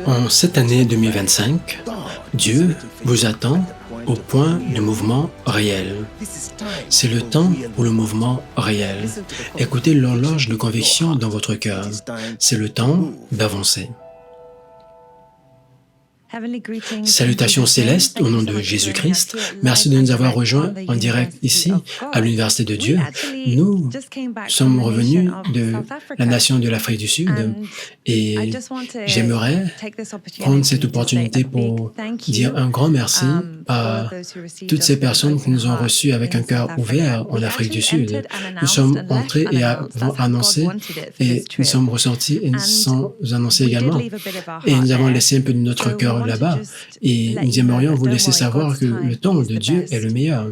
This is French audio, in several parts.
En cette année 2025, Dieu vous attend au point de mouvement réel. C'est le temps pour le mouvement réel. Écoutez l'horloge de conviction dans votre cœur. C'est le temps d'avancer. Salutations célestes au nom de Jésus-Christ. Merci de nous avoir rejoints en direct ici, à l'Université de Dieu. Nous sommes revenus de la nation de l'Afrique du Sud et j'aimerais prendre cette opportunité pour dire un grand merci à toutes ces personnes qui nous ont reçus avec un cœur ouvert en Afrique du Sud. Nous sommes entrés et avons annoncé et nous sommes ressortis et sans annoncer également. Et nous avons laissé un peu de notre cœur là-bas et nous aimerions vous laisser savoir que le temps de Dieu est le meilleur.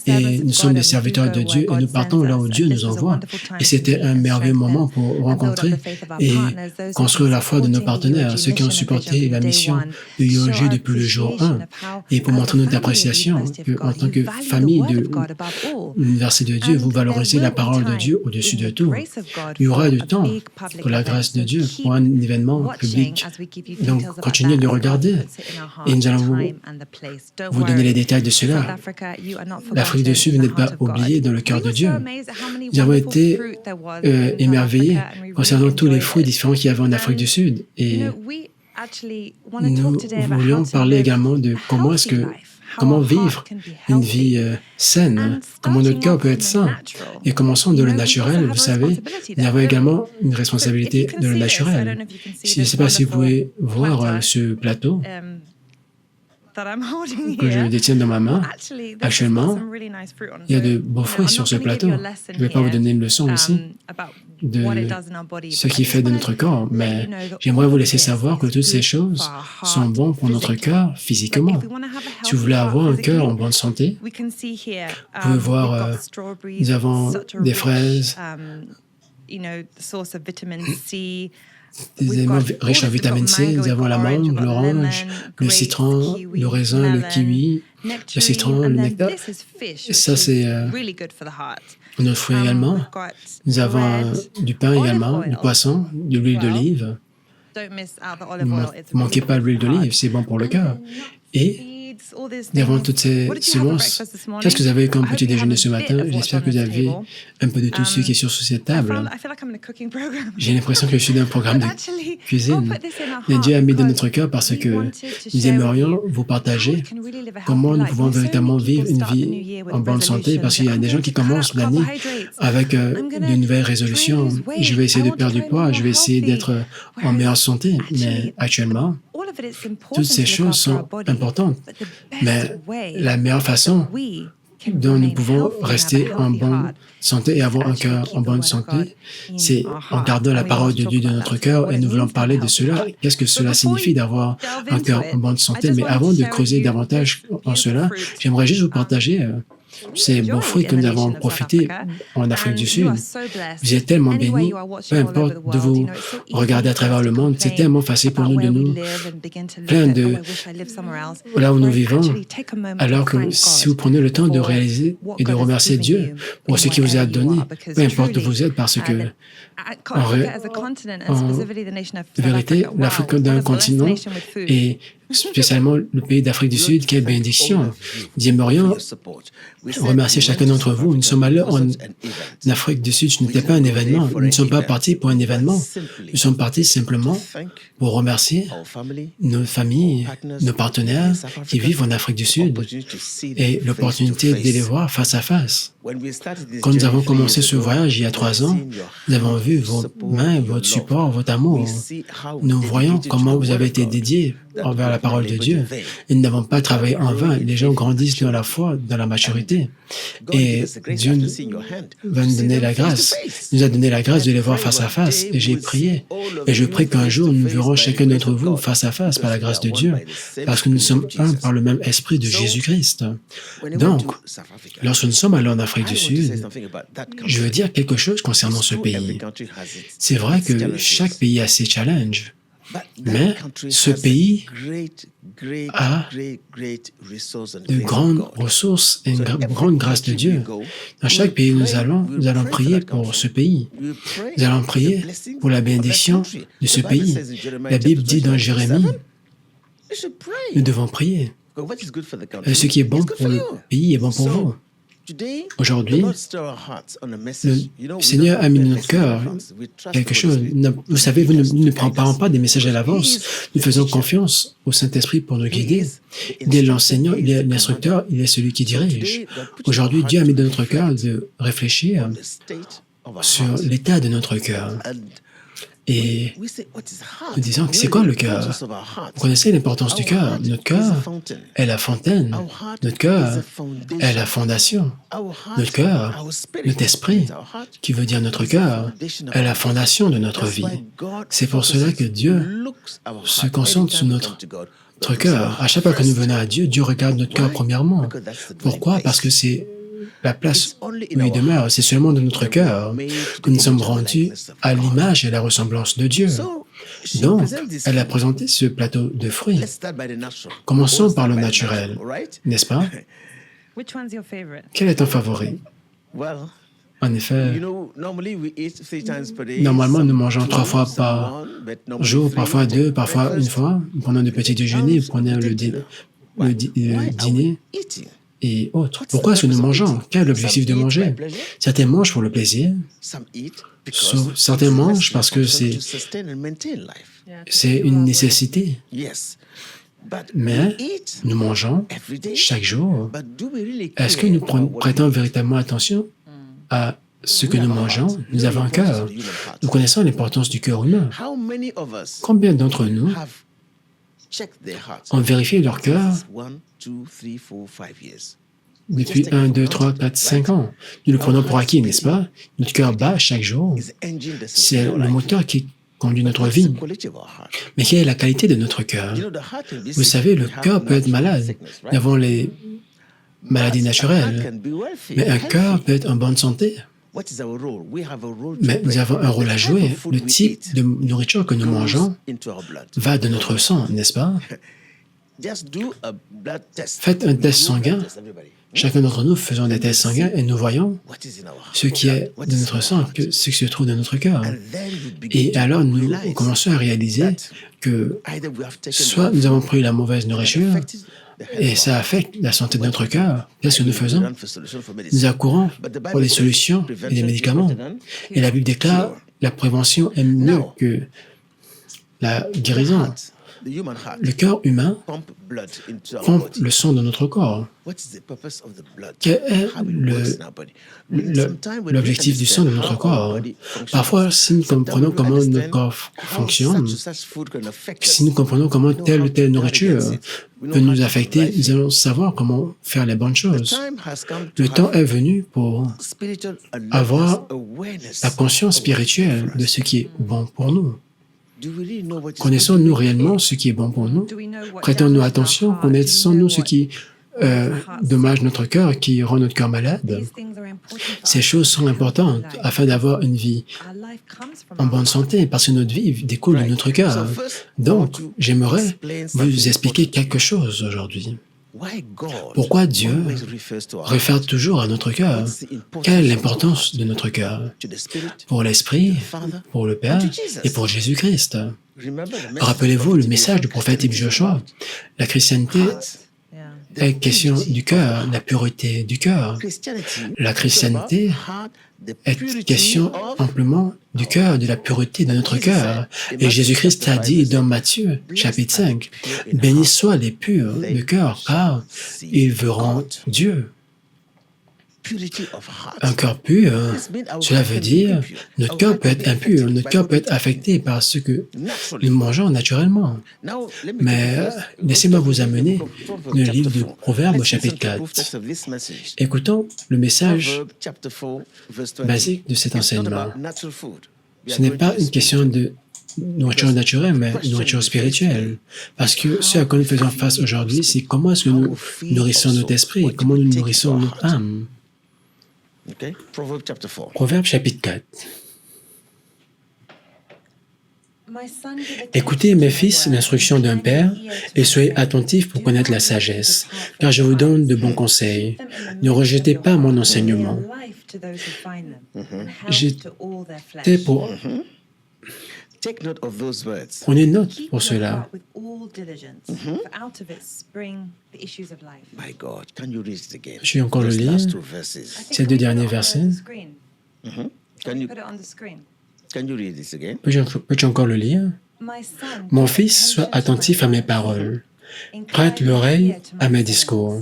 Et nous sommes des serviteurs de Dieu et nous partons là où Dieu nous envoie. Et c'était un merveilleux moment pour rencontrer et construire la foi de nos partenaires, ceux qui ont supporté la mission de UOG depuis le jour 1. Et pour montrer notre appréciation en tant que famille de l'Université de Dieu, vous valorisez la parole de Dieu au-dessus de tout. Il y aura du temps pour la grâce de Dieu, pour un événement public. Donc, continuez de regarder et nous allons vous donner les détails de cela. L'Afrique du Sud, vous n'êtes pas oublié dans le cœur de Dieu. Nous avons été émerveillés concernant tous les fruits différents qu'il y avait en Afrique du Sud. Et nous voulions parler également de comment vivre une vie saine, comment notre cœur peut être sain. Et commençons de le naturel, vous savez, nous avons également une responsabilité de le naturel. Je ne sais pas si vous pouvez voir ce plateau que je détiens dans ma main. Actuellement, il y a de beaux fruits sur ce plateau. Je ne vais pas vous donner une leçon ici de ce qui fait de notre corps, mais j'aimerais vous laisser savoir que toutes ces choses sont bonnes pour notre cœur physiquement. Si vous voulez avoir un cœur en bonne santé, vous pouvez voir, nous avons des fraises, des éléments riches en vitamine C, nous avons la mangue, l'orange, le citron, le raisin, le kiwi, le citron, le nectar. Ça, c'est notre fruit également. Nous avons du pain également, du poisson, de l'huile d'olive. Ne manquez pas l'huile d'olive, c'est bon pour le cœur. Et nous avons toutes ces semences. Qu'est-ce que vous avez comme petit déjeuner ce matin? J'espère que vous avez un peu de tout ce qui est sur cette table. J'ai l'impression que je suis dans un programme de cuisine. Mais Dieu a mis dans notre cœur parce que nous aimerions vous partager comment nous pouvons véritablement vivre une vie en bonne santé, parce qu'il y a des gens qui commencent l'année avec de nouvelles résolutions. Je vais essayer de perdre du poids, je vais essayer d'être en meilleure santé, mais actuellement, toutes ces choses sont importantes, mais la meilleure façon dont nous pouvons rester en bonne santé et avoir un cœur en bonne santé, c'est en gardant la parole de Dieu dans notre cœur et nous voulons parler de cela. Qu'est-ce que cela signifie d'avoir un cœur en bonne santé? Mais avant de creuser davantage en cela, j'aimerais juste vous partager ces beaux fruits que nous avons profité en Afrique du Sud. Vous êtes tellement bénis, peu importe de vous regarder à travers le monde, c'est tellement facile pour nous de nous plaindre de là où nous vivons, alors que si vous prenez le temps de réaliser et de remercier Dieu pour ce qu'il vous a donné, peu importe où vous êtes, parce que en vérité, l'Afrique d'un continent et spécialement le pays d'Afrique du Sud, quelle bénédiction. Nous aimerions remercier chacun d'entre vous. Nous sommes allés en Afrique du Sud, ce n'était pas un événement. Nous ne sommes pas partis pour un événement. Nous sommes partis simplement pour remercier nos familles, nos partenaires qui vivent en Afrique du Sud et l'opportunité de les voir face à face. Quand nous avons commencé ce voyage il y a 3 ans, nous avons vu vos mains, votre support, votre amour. Nous voyons comment vous avez été dédiés envers la parole de Dieu. Et nous n'avons pas travaillé en vain. Les gens grandissent dans la foi, dans la maturité. Et Dieu va nous donner la grâce. Il nous a donné la grâce de les voir face à face. Et j'ai prié. Et je prie qu'un jour, nous verrons chacun d'entre vous face à face par la grâce de Dieu. Parce que nous sommes un par le même esprit de Jésus-Christ. Donc, lorsque nous sommes allés en Afrique du Sud, je veux dire quelque chose concernant ce pays. C'est vrai que chaque pays a ses challenges. Mais ce pays a de grandes ressources et une grande grâce de Dieu. Dans chaque pays où nous allons prier pour ce pays. Nous allons prier pour la bénédiction de ce pays. La Bible dit dans Jérémie, nous devons prier. Ce qui est bon pour le pays est bon pour vous. Aujourd'hui, le Seigneur a mis dans notre cœur quelque chose. Vous savez, nous ne préparons pas des messages à l'avance. Nous faisons confiance au Saint-Esprit pour nous guider. Il est l'enseignant, il est l'instructeur, il est celui qui dirige. Aujourd'hui, Dieu a mis dans notre cœur de réfléchir sur l'état de notre cœur. Et nous disons, c'est quoi le cœur? Vous connaissez l'importance du cœur. Notre cœur est la fontaine. Notre cœur est la fondation. Notre cœur, notre esprit, qui veut dire notre cœur, est la fondation de notre vie. C'est pour cela que Dieu se concentre sur notre cœur. À chaque fois que nous venons à Dieu, Dieu regarde notre cœur premièrement. Pourquoi? Parce que c'est la place où il demeure, c'est seulement dans notre cœur que nous sommes rendus à l'image et à la ressemblance de Dieu. Donc, elle a présenté ce plateau de fruits. Commençons par le naturel, n'est-ce pas? Quel est ton favori? En effet, normalement, nous mangeons 3 fois par jour, parfois 2, parfois 1 fois. Nous prenons le petit déjeuner, nous prenons le dîner et autres. Pourquoi est-ce que nous mangeons? Quel est l'objectif de manger? Certains mangent pour le plaisir, certains mangent parce que c'est une nécessité. Mais nous mangeons chaque jour. Est-ce que nous prêtons véritablement attention à ce que nous mangeons? Nous avons un cœur. Nous connaissons l'importance du cœur humain. Combien d'entre nous ont vérifié leur cœur depuis 1, 2, 3, 4, 5 ans? Nous le prenons pour acquis, n'est-ce pas? Notre cœur bat chaque jour. C'est le moteur qui conduit notre vie. Mais quelle est la qualité de notre cœur? Vous savez, le cœur peut être malade. Nous avons les maladies naturelles. Mais un cœur peut être en bonne santé. Mais nous avons un rôle à jouer. Le type de nourriture que nous mangeons va de notre sang, n'est-ce pas? Faites un test sanguin. Chacun d'entre nous faisons des tests sanguins et nous voyons ce qui est de notre sang, ce qui se trouve dans notre cœur. Et alors, nous commençons à réaliser que soit nous avons pris la mauvaise nourriture, et ça affecte la santé de notre cœur. Qu'est-ce que nous faisons? Nous accourons pour des solutions et des médicaments. Et la Bible déclare la prévention est mieux que la guérison. Le cœur humain pompe le sang dans notre corps. Quel est l'objectif du sang dans notre corps? Parfois, si nous comprenons comment notre corps fonctionne, si nous comprenons comment telle ou telle nourriture peut nous affecter, nous allons savoir comment faire les bonnes choses. Le temps est venu pour avoir la conscience spirituelle de ce qui est bon pour nous. Connaissons-nous réellement ce qui est bon pour nous? Prêtons-nous attention? Connaissons-nous ce qui dommage notre cœur, qui rend notre cœur malade? Ces choses sont importantes afin d'avoir une vie en bonne santé, parce que notre vie découle de notre cœur. Donc, j'aimerais vous expliquer quelque chose aujourd'hui. Pourquoi Dieu réfère toujours à notre cœur? Quelle est l'importance de notre cœur? Pour l'Esprit, pour le Père et pour Jésus-Christ. Rappelez-vous le message du prophète Ibn Joshua. La chrétienté est question du cœur, la pureté du cœur. La chrétienté est question amplement du cœur, de la pureté de notre cœur. Et Jésus-Christ a dit dans Matthieu, chapitre 5, « Bénis soient les purs de cœur, car ils verront Dieu. » Un cœur pur, cela veut dire notre cœur peut être impur, notre cœur peut être affecté par ce que nous mangeons naturellement. Mais laissez-moi vous amener dans le livre de Proverbes au chapitre 4. Écoutons le message basique de cet enseignement. Ce n'est pas une question de nourriture naturelle, mais nourriture spirituelle. Parce que ce à quoi nous faisons face aujourd'hui, c'est comment est-ce que nous nourrissons notre esprit, comment nous nourrissons notre âme. Proverbe chapitre 4. Écoutez, mes fils, l'instruction d'un père, et soyez attentifs pour connaître la sagesse, car je vous donne de bons conseils. Ne rejetez pas mon enseignement. J'étais pour... Prenez note pour cela. Je vais encore le lire. Ces deux derniers versets. Peux-tu encore le lire? Mon fils, sois attentif à mes paroles. Prête l'oreille à mes discours.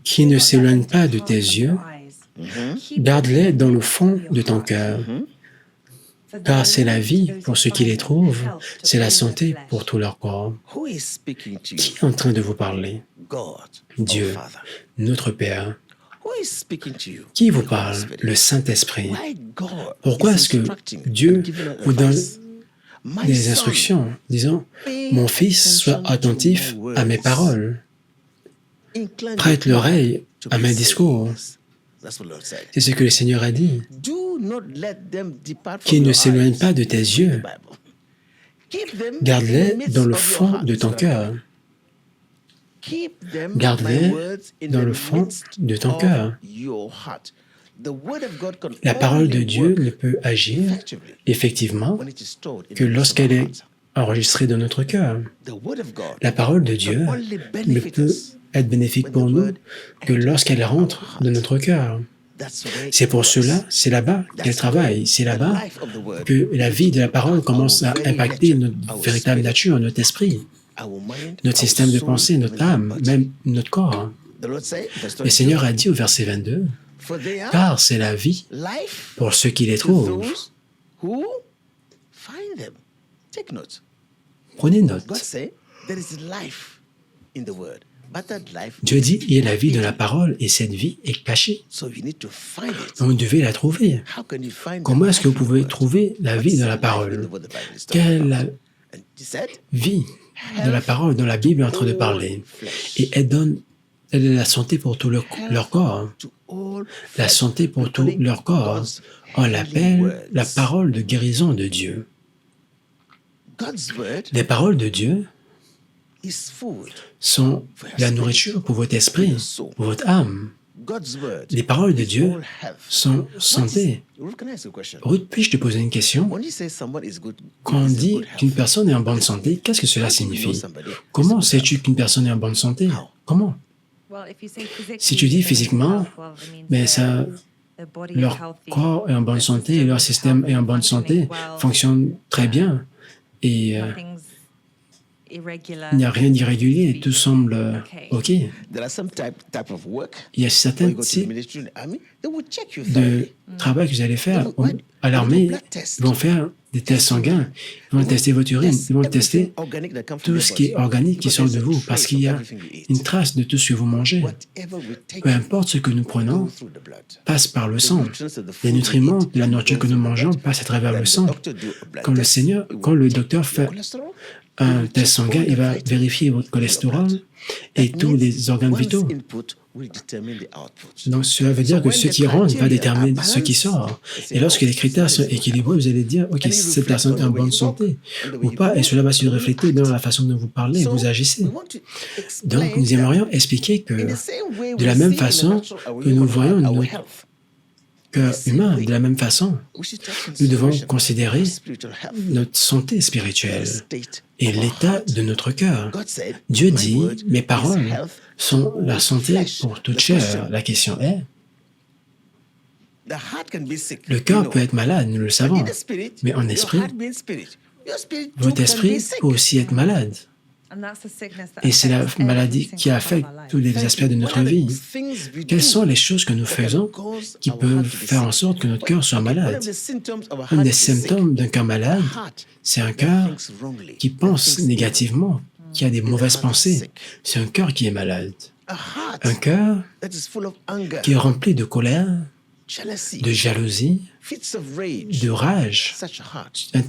Qui ne s'éloignent pas de tes yeux, garde-les dans le fond de ton cœur. Car c'est la vie pour ceux qui les trouvent, c'est la santé pour tout leur corps. Qui est en train de vous parler? Dieu, notre Père. Qui vous parle? Le Saint-Esprit. Pourquoi est-ce que Dieu vous donne des instructions disant « Mon fils, sois attentif à mes paroles. Prête l'oreille à mes discours. » C'est ce que le Seigneur a dit. Qu'ils ne s'éloignent pas de tes yeux. Garde-les dans le fond de ton cœur. Garde-les dans le fond de ton cœur. La parole de Dieu ne peut agir effectivement que lorsqu'elle est enregistrée dans notre cœur. La parole de Dieu ne peut être bénéfique pour nous que lorsqu'elle rentre dans notre cœur. C'est pour cela, c'est là-bas qu'elle travaille, c'est là-bas que la vie de la parole commence à impacter notre véritable nature, notre esprit, notre système de pensée, notre âme, même notre corps. Le Seigneur a dit au verset 22, « Car c'est la vie pour ceux qui les trouvent. » Prenez note. Dieu dit, il y a la vie de la parole et cette vie est cachée. Vous devez la trouver. Comment est-ce que vous pouvez trouver la vie de la parole? Quelle est la vie de la parole dont la Bible est en train de parler? Et elle est la santé pour tout leur corps. La santé pour tout leur corps. On l'appelle la parole de guérison de Dieu. Les paroles de Dieu sont la nourriture pour votre esprit, pour votre âme. Les paroles de Dieu sont santé. Ruth, puis-je te poser une question? Quand on dit qu'une personne est en bonne santé, qu'est-ce que cela signifie? Comment sais-tu qu'une personne est en bonne santé? Comment? Si tu dis physiquement, mais ça, leur corps est en bonne santé et leur système est en bonne santé, fonctionne très bien. Et il n'y a rien d'irrégulier, tout semble OK. Il y a certains types de travail que vous allez faire. À l'armée, ils vont faire des tests sanguins, ils vont tester votre urine, ils vont tester tout ce qui est organique qui sort de vous, parce qu'il y a une trace de tout ce que vous mangez. Peu importe ce que nous prenons, passe par le sang. Les nutriments de la nourriture que nous mangeons passent à travers le sang. Quand le docteur fait un test sanguin, il va vérifier votre cholestérol et tous les organes vitaux. Donc, cela veut dire que ce qui rentre va déterminer ce qui sort. Et lorsque les critères sont équilibrés, vous allez dire, OK, cette personne est en bonne santé ou pas, et cela va se refléter dans la façon dont vous parlez et vous agissez. Donc, nous aimerions expliquer que de la même façon que nous voyons notre cœur humain, de la même façon, nous devons considérer notre santé spirituelle et l'état de notre cœur. Dieu dit, mes paroles sont la santé pour toute chair. La question est, le cœur peut être malade, nous le savons, mais en esprit, votre esprit peut aussi être malade. Et c'est la maladie qui affecte tous les aspects de notre vie. Quelles sont les choses que nous faisons qui peuvent faire en sorte que notre cœur soit malade? Un des symptômes d'un cœur malade, c'est un cœur qui pense négativement, qui a des mauvaises pensées. C'est un cœur qui est malade. Un cœur qui est rempli de colère, de jalousie, de rage. Un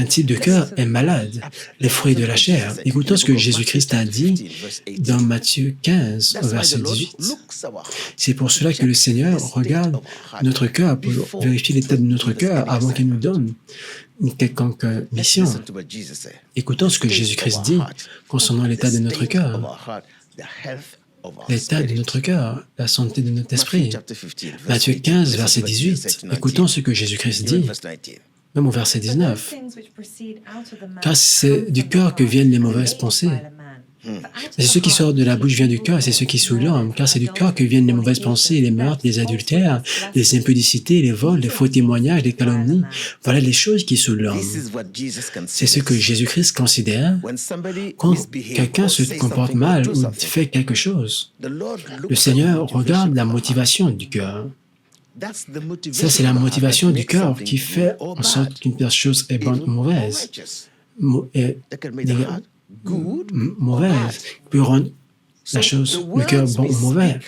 type de cœur est malade, les fruits de la chair. Écoutons ce que Jésus-Christ a dit dans Matthieu 15, verset 18. C'est pour cela que le Seigneur regarde notre cœur pour vérifier l'état de notre cœur avant qu'il nous donne une quelconque mission. Écoutons ce que Jésus-Christ dit concernant l'état de notre cœur. L'état de notre cœur, la santé de notre esprit. Matthieu 15, verset 18. Écoutons ce que Jésus-Christ dit, même au verset 19. Car c'est du cœur que viennent les mauvaises pensées. C'est ce qui sort de la bouche vient du cœur, et c'est ce qui souille l'homme, car c'est du cœur que viennent les mauvaises pensées, les meurtres, les adultères, les impudicités, les vols, les faux témoignages, les calomnies. Voilà les choses qui souillent l'homme. C'est ce que Jésus-Christ considère quand quelqu'un se comporte mal ou fait quelque chose. Le Seigneur regarde la motivation du cœur. Ça, c'est la motivation du cœur qui fait en sorte qu'une chose est bonne ou mauvaise. Mauvaise peut rendre la chose, le cœur bon ou mauvais.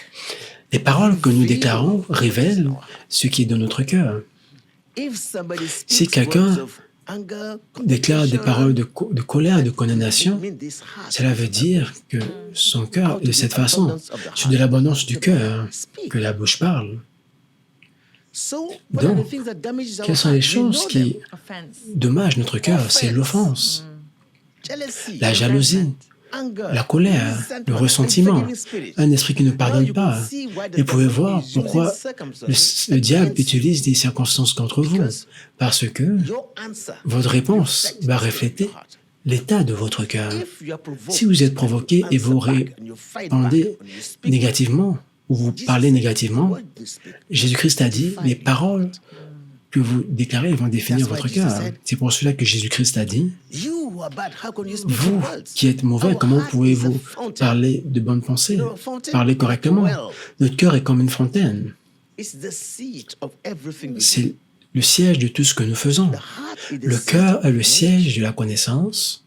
Les paroles que nous déclarons révèlent ce qui est dans notre cœur. Si quelqu'un déclare des paroles de colère, de condamnation, cela veut dire que son cœur est de cette façon. C'est de l'abondance du cœur que la bouche parle. Donc, quelles sont les choses qui dommagent notre cœur? C'est l'offense, la jalousie, la colère, le ressentiment, un esprit qui ne pardonne pas. Et vous pouvez voir pourquoi le diable utilise des circonstances contre vous, parce que votre réponse va refléter l'état de votre cœur. Si vous êtes provoqué et vous répondez négativement, ou vous parlez négativement, Jésus-Christ a dit, les paroles que vous déclarez vont définir votre cœur. C'est pour cela que Jésus-Christ a dit, vous qui êtes mauvais, comment pouvez-vous parler de bonnes pensées, parler correctement? Notre cœur est comme une fontaine. C'est le siège de tout ce que nous faisons. Le cœur est le siège de la connaissance,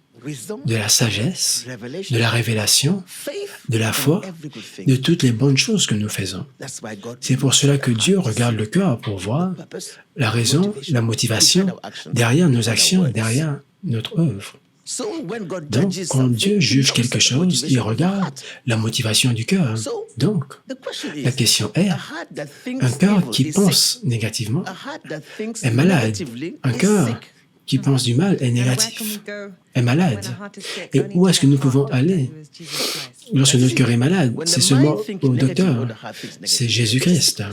de la sagesse, de la révélation, de la foi, de toutes les bonnes choses que nous faisons. C'est pour cela que Dieu regarde le cœur pour voir la raison, la motivation derrière nos actions, derrière notre œuvre. Donc, quand Dieu juge quelque chose, il regarde la motivation du cœur. Donc, la question est, un cœur qui pense négativement est malade. Un cœur qui pense du mal est négatif, est malade. Et où est-ce que nous pouvons aller lorsque notre cœur est malade? C'est seulement au docteur, c'est Jésus-Christ.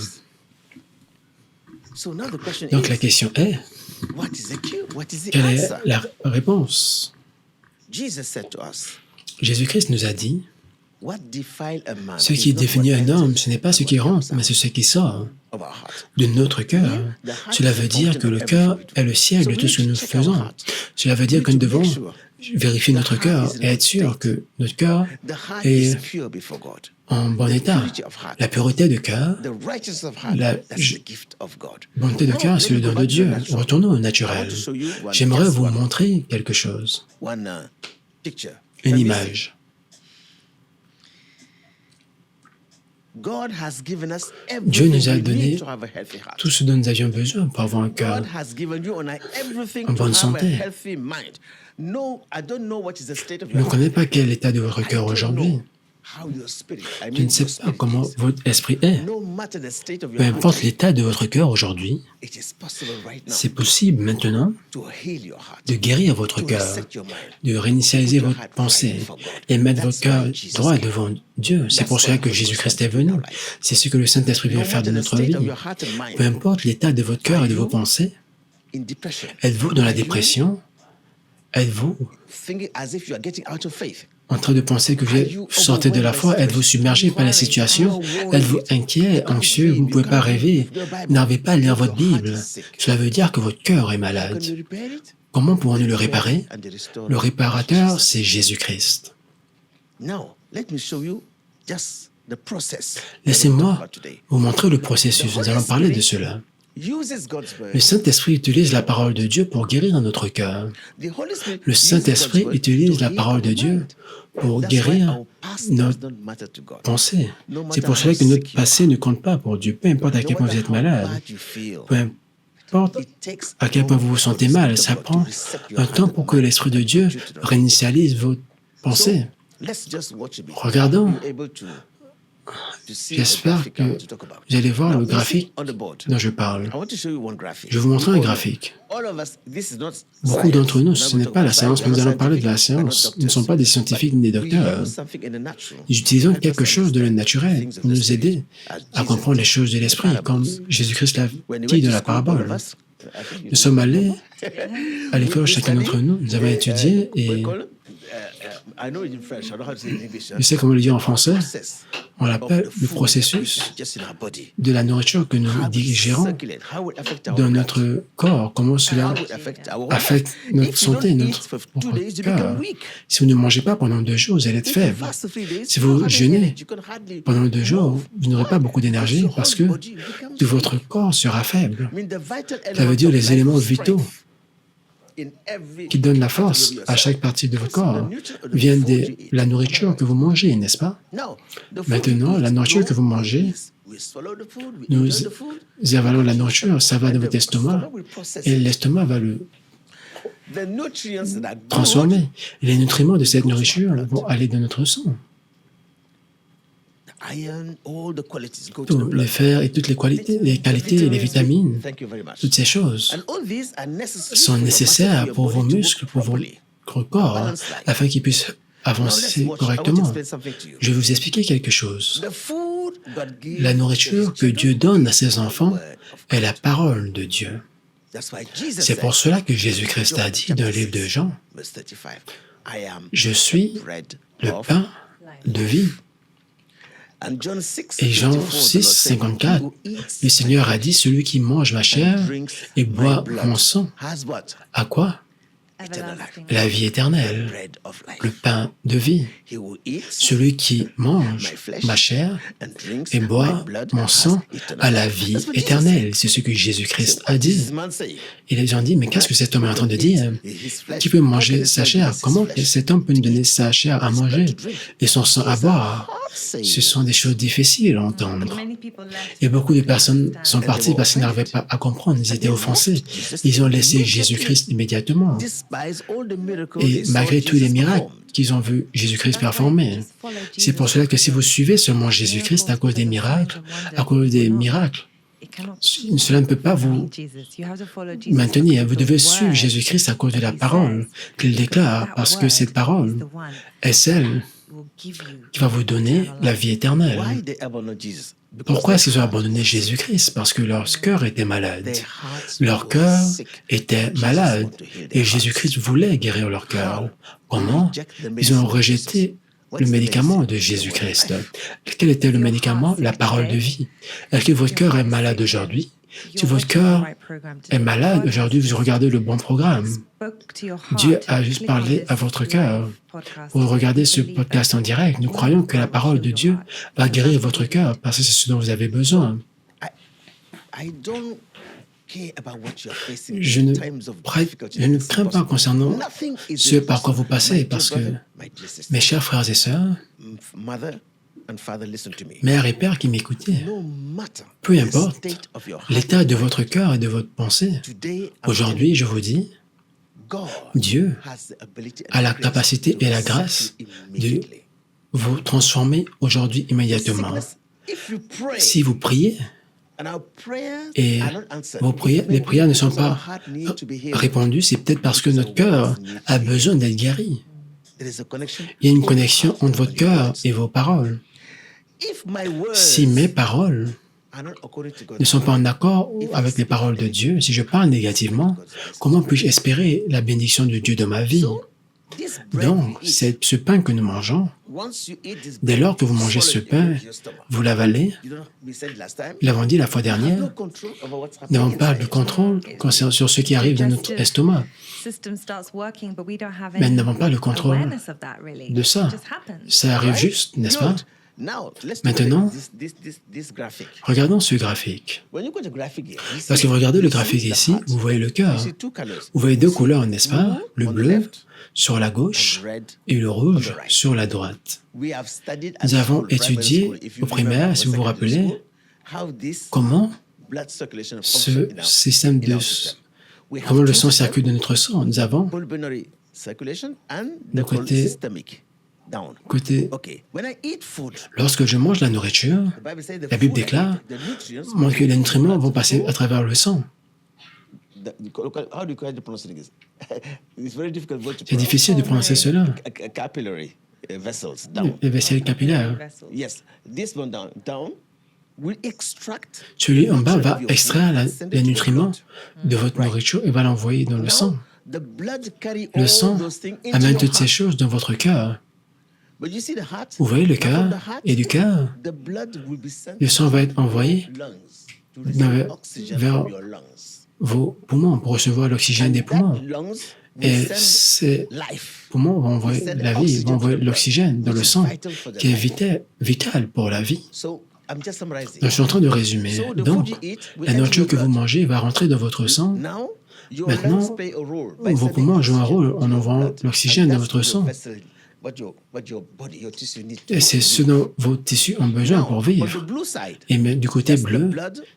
Donc la question est, quelle est la réponse? Jésus-Christ nous a dit, ce qui définit un homme, ce n'est pas ce qui rentre, mais c'est ce qui sort de notre cœur. Cela veut dire que le cœur est le siège de tout ce que nous faisons. Cela veut dire que nous devons vérifier notre cœur et être sûr que notre cœur est en bon état. La pureté de cœur, la bonté de cœur, c'est le don de Dieu. Retournons au naturel. J'aimerais vous montrer quelque chose, une image. Dieu nous a donné tout ce dont nous avions besoin pour avoir un cœur en bonne santé. Je ne connais pas quel est l'état de votre cœur aujourd'hui. Je ne sais pas comment votre esprit est. Peu importe l'état de votre cœur aujourd'hui, c'est possible maintenant de guérir votre cœur, de réinitialiser votre pensée et mettre votre cœur droit devant Dieu. C'est pour cela que Jésus-Christ est venu. C'est ce que le Saint-Esprit vient faire de notre vie. Peu importe l'état de votre cœur et de vos pensées, êtes-vous dans la dépression? Êtes-vous en train de penser que vous sortez de la foi? Êtes-vous submergé par la situation? Êtes-vous inquiet, anxieux? Vous ne pouvez pas rêver. Vous n'arrivez pas à lire votre Bible. Cela veut dire que votre cœur est malade. Comment pouvons-nous le réparer? Le réparateur, c'est Jésus-Christ. Laissez-moi vous montrer le processus. Nous allons parler de cela. Le Saint-Esprit utilise la parole de Dieu pour guérir notre cœur. Le Saint-Esprit utilise la parole de Dieu pour guérir notre pensée. C'est pour cela que notre passé ne compte pas pour Dieu. Peu importe à quel point vous êtes malade, peu importe à quel point vous vous sentez mal, ça prend un temps pour que l'Esprit de Dieu réinitialise votre pensée. Regardons J'espère que vous allez voir le graphique dont je parle. Je vais vous montrer un graphique. Beaucoup d'entre nous, ce n'est pas la science, mais nous allons parler de la science. Nous ne sommes pas des scientifiques ni des docteurs. Nous utilisons quelque chose de le naturel pour nous aider à comprendre les choses de l'esprit, comme Jésus-Christ l'a dit dans la parabole. Nous sommes allés à l'école, chacun d'entre nous, nous avons étudié et je sais comment le dire en français, on l'appelle le processus de la nourriture que nous digérons dans notre corps, comment cela affecte notre santé, notre cœur. Si vous ne mangez pas pendant 2 jours, vous allez être faible. Si vous jeûnez pendant 2 jours, vous n'aurez pas beaucoup d'énergie parce que tout votre corps sera faible. Ça veut dire les éléments vitaux qui donnent la force à chaque partie de votre corps viennent de la nourriture que vous mangez, n'est-ce pas? Maintenant, la nourriture que vous mangez, nous avalons la nourriture, ça va dans votre estomac et l'estomac va le transformer. Et les nutriments de cette nourriture vont aller dans notre sang. Tout le fer et toutes les qualités et les vitamines, toutes ces choses sont nécessaires pour vos muscles, pour votre corps, afin qu'ils puissent avancer correctement. Je vais vous expliquer quelque chose. La nourriture que Dieu donne à ses enfants est la parole de Dieu. C'est pour cela que Jésus-Christ a dit dans le livre de Jean, « Je suis le pain de vie ». Et Jean 6, 54, le Seigneur a dit, « Celui qui mange ma chair et boit mon sang, à quoi? La vie éternelle, le pain de vie. Celui qui mange ma chair et boit mon sang a la vie éternelle. » C'est ce que Jésus-Christ a dit. Et les gens disent, mais qu'est-ce que cet homme est en train de dire? Qui peut manger sa chair? Comment cet homme peut nous donner sa chair à manger et son sang à boire? Ce sont des choses difficiles à entendre. Et beaucoup de personnes sont parties parce qu'ils n'arrivaient pas à comprendre, ils étaient offensés. Ils ont laissé Jésus-Christ immédiatement. Et malgré tous les miracles qu'ils ont vu Jésus-Christ performer, c'est pour cela que si vous suivez seulement Jésus-Christ à cause des miracles, cela ne peut pas vous maintenir. Vous devez suivre Jésus-Christ à cause de la parole qu'il déclare, parce que cette parole est celle qui va vous donner la vie éternelle. Pourquoi est-ce qu'ils ont abandonné Jésus-Christ? Parce que leur cœur était malade. Leur cœur était malade et Jésus-Christ voulait guérir leur cœur. Comment? Ils ont rejeté le médicament de Jésus-Christ. Quel était le médicament? La parole de vie. Est-ce que votre cœur est malade aujourd'hui? Si votre cœur est malade aujourd'hui, vous regardez le bon programme. Dieu a juste parlé à votre cœur. Vous regardez ce podcast en direct. Nous croyons que la parole de Dieu va guérir votre cœur parce que c'est ce dont vous avez besoin. Je ne crains pas concernant ce par quoi vous passez parce que, mes chers frères et sœurs, mère et père qui m'écoutez, peu importe l'état de votre cœur et de votre pensée, aujourd'hui, je vous dis, Dieu a la capacité et la grâce de vous transformer aujourd'hui immédiatement. Si vous priez, et les prières ne sont pas répondues, c'est peut-être parce que notre cœur a besoin d'être guéri. Il y a une connexion entre votre cœur et vos paroles. Si mes paroles ne sont pas en accord avec les paroles de Dieu, si je parle négativement, comment puis-je espérer la bénédiction de Dieu dans ma vie? Donc, c'est ce pain que nous mangeons. Dès lors que vous mangez ce pain, vous l'avalez. Nous l'avons dit la fois dernière, nous n'avons pas le contrôle sur ce qui arrive dans notre estomac. Mais nous n'avons pas le contrôle de ça. Ça arrive juste, n'est-ce pas? Maintenant, regardons ce graphique. Parce que vous regardez le graphique ici, vous voyez le cœur. Vous voyez 2 couleurs, n'est-ce pas? Le bleu sur la gauche et le rouge sur la droite. Nous avons étudié au primaire, si vous vous rappelez, comment ce système comment le sang circule dans notre sang. Nous avons le côté Côté, lorsque je mange la nourriture, la Bible déclare montre que les nutriments vont passer à travers le sang. C'est difficile de prononcer cela. Les vaisselles capillaires. Celui en bas va extraire les nutriments de votre nourriture et va l'envoyer dans le sang. Le sang amène toutes ces choses dans votre cœur. Vous voyez le cœur, et du cœur, le sang va être envoyé vers vos poumons pour recevoir l'oxygène des poumons. Et ces poumons vont envoyer la vie, vont envoyer l'oxygène dans le sang, qui est vital pour la vie. Donc, je suis en train de résumer. Donc, la nourriture que vous mangez va rentrer dans votre sang. Maintenant, vos poumons jouent un rôle en envoyant l'oxygène dans votre sang. Et c'est ce dont vos tissus ont besoin pour vivre. Et mais du côté bleu,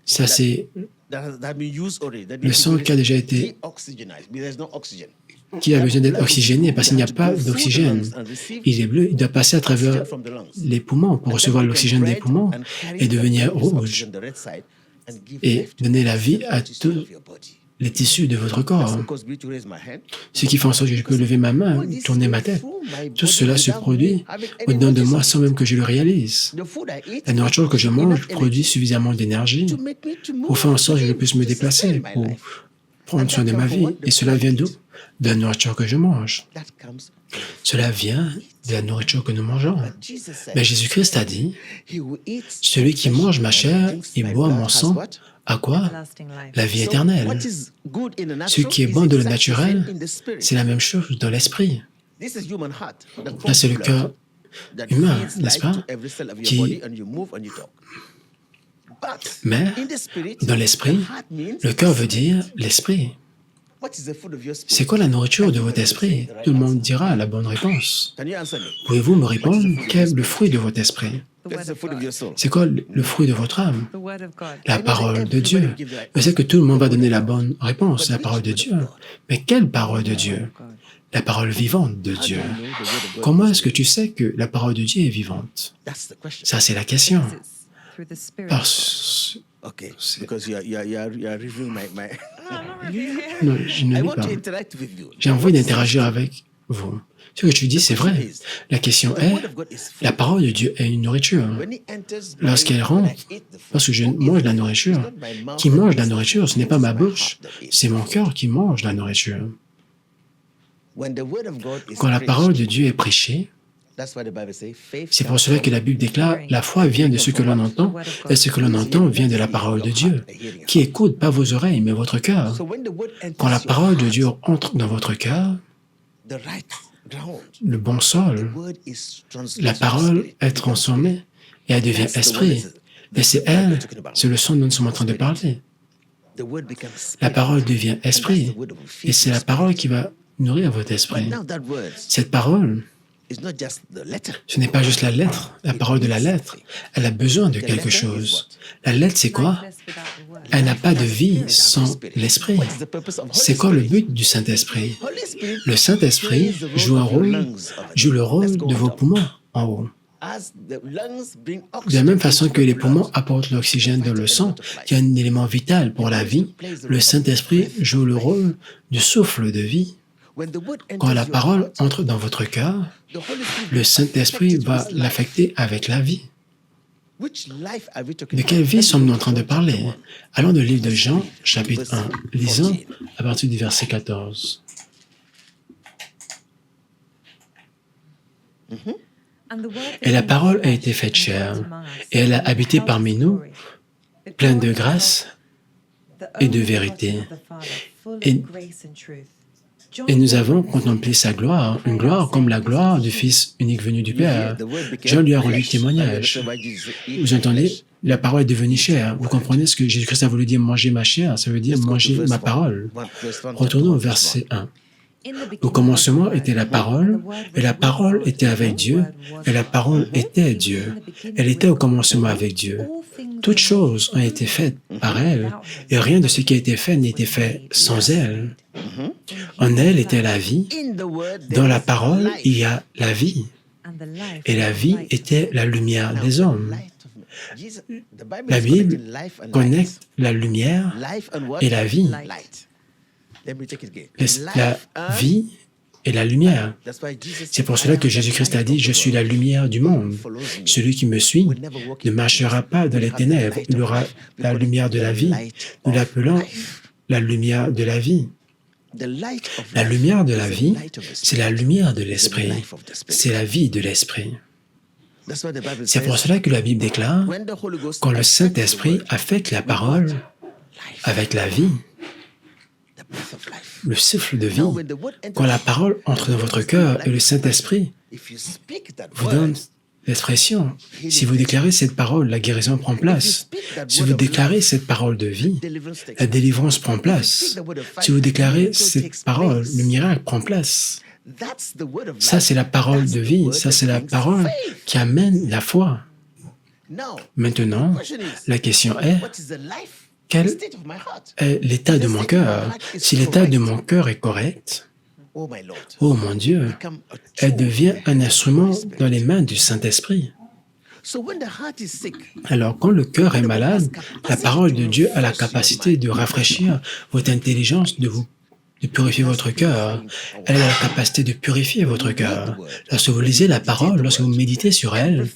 ça c'est le sang qui a déjà été, qui a besoin d'être oxygéné parce qu'il n'y a pas d'oxygène. Il est bleu, il doit passer à travers les poumons pour recevoir l'oxygène des poumons et devenir rouge et donner la vie à tous les tissus de votre corps. Ce qui fait en sorte que je peux lever ma main, tourner ma tête. Tout cela se produit au-dedans de moi sans même que je le réalise. La nourriture que je mange produit suffisamment d'énergie pour faire en sorte que je puisse me déplacer, pour prendre soin de ma vie. Et cela vient d'où? De la nourriture que je mange. Cela vient de la nourriture que nous mangeons. Mais Jésus-Christ a dit, « Celui qui mange ma chair et boit mon sang, à quoi? La vie éternelle. » Ce qui est bon de le naturel, c'est la même chose dans l'esprit. Là, c'est le cœur humain, n'est-ce pas? Mais dans l'esprit, le cœur veut dire l'esprit. C'est quoi la nourriture de votre esprit? Tout le monde dira la bonne réponse. Pouvez-vous me répondre quel est le fruit de votre esprit? C'est quoi le fruit de votre âme? La parole de Dieu. Je sais que tout le monde va donner la bonne réponse, la parole de Dieu. Mais quelle parole de Dieu? La parole vivante de Dieu. Comment est-ce que tu sais que la parole de Dieu est vivante? Ça, c'est la question. Parce non, je ne lis pas. J'ai envie d'interagir avec vous. Ce que tu dis, c'est vrai. La question est, la parole de Dieu est une nourriture. Lorsqu'elle rentre, parce que je mange la nourriture, qui mange la nourriture, ce n'est pas ma bouche, c'est mon cœur qui mange la nourriture. Quand la parole de Dieu est prêchée, c'est pour cela que la Bible déclare « La foi vient de ce que l'on entend, et ce que l'on entend vient de la parole de Dieu, qui écoute pas vos oreilles, mais votre cœur. » Quand la parole de Dieu entre dans votre cœur, le bon sol, la parole est transformée et elle devient esprit. Et c'est elle, c'est le son dont nous sommes en train de parler. La parole devient esprit, et c'est la parole qui va nourrir votre esprit. Cette parole, ce n'est pas juste la lettre, la parole de la lettre. Elle a besoin de quelque chose. La lettre, c'est quoi? Elle n'a pas de vie sans l'Esprit. C'est quoi le but du Saint-Esprit? Le Saint-Esprit joue le rôle de vos poumons en haut. De la même façon que les poumons apportent l'oxygène dans le sang, qui est un élément vital pour la vie, le Saint-Esprit joue le rôle du souffle de vie. Quand la parole entre dans votre cœur, le Saint-Esprit va l'affecter avec la vie. De quelle vie sommes-nous en train de parler? Allons dans le livre de Jean, chapitre 1, lisons à partir du verset 14. Et la parole a été faite chair, et elle a habité parmi nous, pleine de grâce et de vérité. Et nous avons contemplé sa gloire, une gloire comme la gloire du Fils unique venu du Père. Jean lui a rendu témoignage. Vous entendez? La parole est devenue chair. Vous comprenez ce que Jésus-Christ a voulu dire, manger ma chair, ça veut dire manger ma parole. Retournons au verset 1. Au commencement était la parole, et la parole était avec Dieu, et la parole était Dieu. Elle était au commencement avec Dieu. Toutes choses ont été faites par elle, et rien de ce qui a été fait n'a été fait sans elle. En elle était la vie. Dans la parole, il y a la vie. et la vie était la lumière des hommes. La Bible connecte la lumière et la vie. La vie et la lumière. C'est pour cela que Jésus-Christ a dit, « Je suis la lumière du monde. Celui qui me suit ne marchera pas dans les ténèbres, il aura la lumière de la vie. » Nous l'appelons la lumière de la vie. La lumière de la vie, c'est la lumière de l'Esprit. C'est la vie de l'Esprit. C'est pour cela que la Bible déclare, quand le Saint-Esprit affecte la parole avec la vie, le souffle de vie, quand la parole entre dans votre cœur et le Saint-Esprit vous donne l'expression, si vous déclarez cette parole, la guérison prend place. Si vous déclarez cette parole de vie, la délivrance prend place. Si vous déclarez cette parole, le miracle prend place. Ça, c'est la parole de vie. Ça, c'est la parole qui amène la foi. Maintenant, la question est, quel est l'état de mon cœur? Si l'état de mon cœur est correct, oh mon Dieu, elle devient un instrument dans les mains du Saint-Esprit. Alors, quand le cœur est malade, la parole de Dieu a la capacité de rafraîchir votre intelligence, de purifier votre cœur. Elle a la capacité de purifier votre cœur. Lorsque vous lisez la parole, lorsque vous méditez sur elle,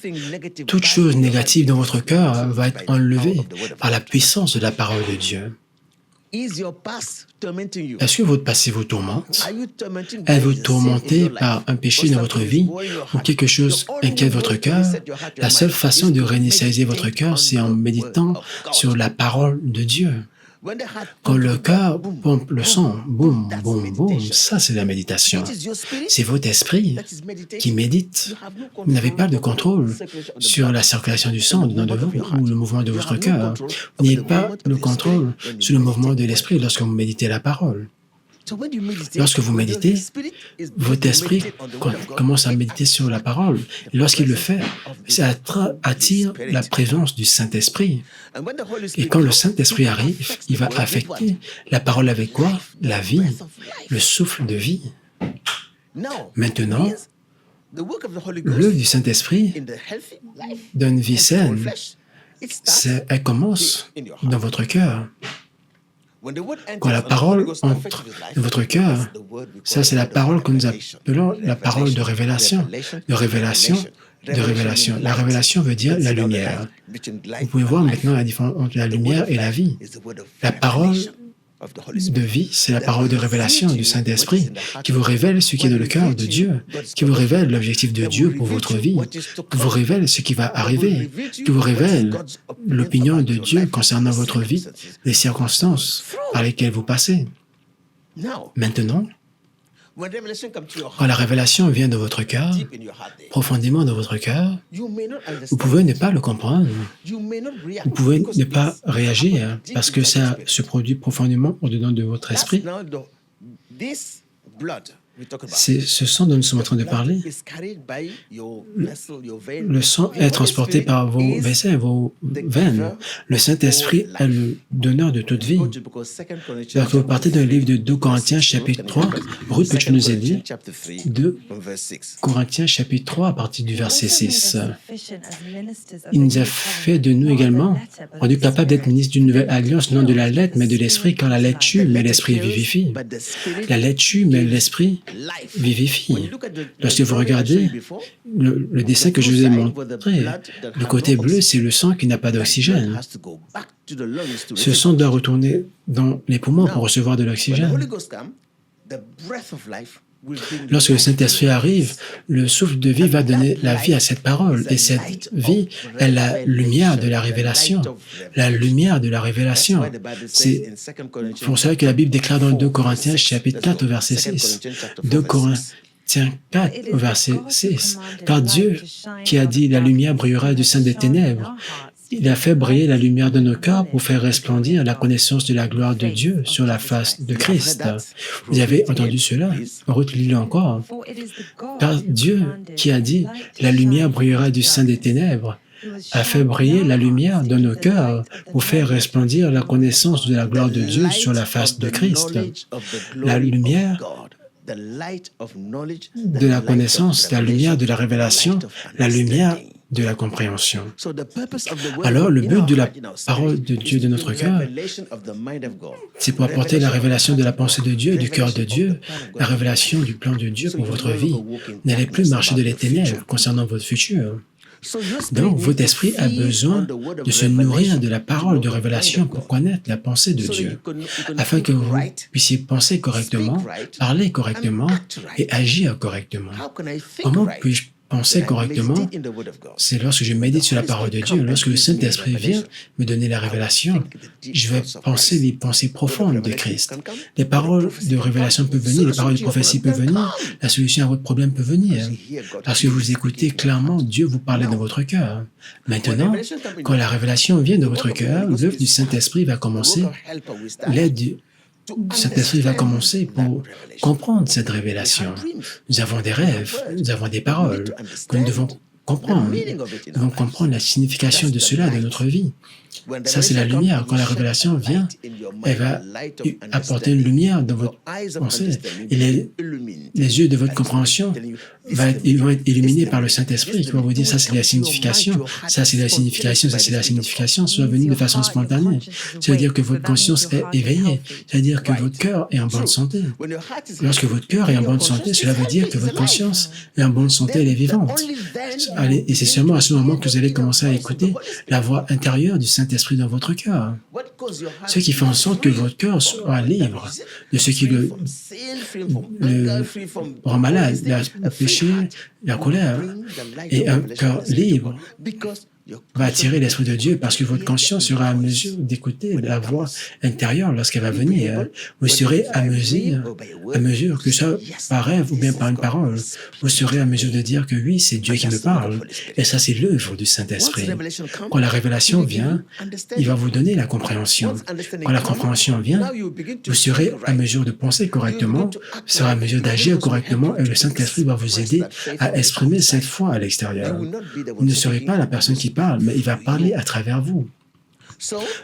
toute chose négative dans votre cœur va être enlevée par la puissance de la parole de Dieu. Est-ce que votre passé vous tourmente? Êtes-vous tourmenté par un péché dans votre vie ou quelque chose inquiète votre cœur? La seule façon de réinitialiser votre cœur, c'est en méditant sur la parole de Dieu. Quand le cœur pompe le sang, boum, boum, boum, ça c'est la méditation. C'est votre esprit qui médite. Vous n'avez pas de contrôle sur la circulation du sang dedans de vous ou le mouvement de votre cœur. Vous n'avez pas le contrôle sur le mouvement de l'esprit lorsque vous méditez la parole. Lorsque vous méditez, votre esprit commence à méditer sur la parole. Et lorsqu'il le fait, ça attire la présence du Saint-Esprit. Et quand le Saint-Esprit arrive, il va affecter la parole avec quoi? La vie, le souffle de vie. Maintenant, l'œuvre du Saint-Esprit dans une vie saine, elle commence dans votre cœur. Quand la parole entre dans votre cœur, ça c'est la parole que nous appelons la parole de révélation. De révélation, de révélation. La révélation veut dire la lumière. Vous pouvez voir maintenant la différence entre la lumière et la vie. La parole de vie, c'est la parole de révélation du Saint-Esprit qui vous révèle ce qui est dans le cœur de Dieu, qui vous révèle l'objectif de Dieu pour votre vie, qui vous révèle ce qui va arriver, qui vous révèle l'opinion de Dieu concernant votre vie, les circonstances par lesquelles vous passez. Maintenant, quand la révélation vient de votre cœur, profondément dans votre cœur, vous pouvez ne pas le comprendre. Vous pouvez ne pas réagir parce que ça se produit profondément au-dedans de votre esprit. C'est ce sang dont nous sommes en train de parler. Le sang est transporté par vos vaisseaux, vos veines. Le Saint-Esprit est le donneur de toute vie. Alors que vous partez dans le livre de 2 Corinthiens, chapitre 3, Ruth, peux-tu nous aider? 2 Corinthiens, chapitre 3, à partir du verset 6. Il nous a fait de nous également, rendu capables d'être ministres d'une nouvelle alliance, non de la lettre, mais de l'esprit, car la lettre tue, mais l'esprit vivifie. La lettre tue, mais l'esprit vivifie. Lorsque vous regardez le dessin que je vous ai montré, le côté bleu, c'est le sang qui n'a pas d'oxygène. Ce sang doit retourner dans les poumons pour recevoir de l'oxygène. Lorsque le Saint-Esprit arrive, le souffle de vie va donner la vie à cette parole. Et cette vie est la lumière de la révélation. La lumière de la révélation. C'est pour cela que la Bible déclare dans 2 Corinthiens, chapitre 4, au verset 6. 2 Corinthiens 4, au verset 6. Car Dieu, qui a dit « La lumière brillera du sein des ténèbres », il a fait briller la lumière de nos cœurs pour faire resplendir la connaissance de la gloire de Dieu sur la face de Christ. Vous avez entendu cela? Ruth, lis-le encore. Car Dieu, qui a dit « La lumière brillera du sein des ténèbres », a fait briller la lumière de nos cœurs pour faire resplendir la connaissance de la gloire de Dieu sur la face de Christ. La lumière de la connaissance, la lumière de la révélation, la lumière de la compréhension. Alors, le but de la parole de Dieu de notre cœur, c'est pour apporter la révélation de la pensée de Dieu, du cœur de Dieu, la révélation du plan de Dieu pour votre vie. N'allez plus marcher de les ténèbres concernant votre futur. Donc, votre esprit a besoin de se nourrir de la parole de révélation pour connaître la pensée de Dieu, afin que vous puissiez penser correctement, parler correctement et agir correctement. Comment puis-je penser correctement? C'est lorsque je médite sur la parole de Dieu, lorsque le Saint-Esprit vient me donner la révélation, je vais penser les pensées profondes de Christ. Les paroles de révélation peuvent venir, les paroles de prophétie peuvent venir, la solution à votre problème peut venir. Parce que vous écoutez clairement Dieu vous parler dans votre cœur. Maintenant, quand la révélation vient de votre cœur, l'œuvre du Saint-Esprit va commencer, l'aide du Saint-Esprit va commencer pour comprendre cette révélation. Nous avons des rêves, nous avons des paroles que nous devons comprendre. Nous devons comprendre la signification de cela dans notre vie. Ça, c'est la lumière. Quand la révélation vient, elle va apporter une lumière dans votre pensée. Et les yeux de votre compréhension vont être illuminés par le Saint-Esprit qui va vous dire, ça c'est la signification, ça c'est la signification, ça c'est la signification, soit venu de façon spontanée. Ça veut dire que votre conscience est éveillée. Ça veut dire que votre cœur est en bonne santé. Lorsque votre cœur est en bonne santé, cela veut dire que votre conscience est en bonne santé, elle est vivante. Allez, et c'est seulement à ce moment que vous allez commencer à écouter la voix intérieure du Saint-Esprit dans votre cœur. Ce qui fait en sorte que votre cœur soit libre de ce qui le rend malade, le péché, la colère. Et un cœur libre va attirer l'Esprit de Dieu parce que votre conscience sera à mesure d'écouter la voix intérieure lorsqu'elle va venir. Vous serez à mesure que ça par rêve ou bien par une parole, vous serez à mesure de dire que oui, c'est Dieu qui me parle. Et ça, c'est l'œuvre du Saint-Esprit. Quand la révélation vient, il va vous donner la compréhension. Quand la compréhension vient, vous serez à mesure de penser correctement, vous serez à mesure d'agir correctement et le Saint-Esprit va vous aider à exprimer cette foi à l'extérieur. Vous ne serez pas la personne qui parle, mais il va parler à travers vous.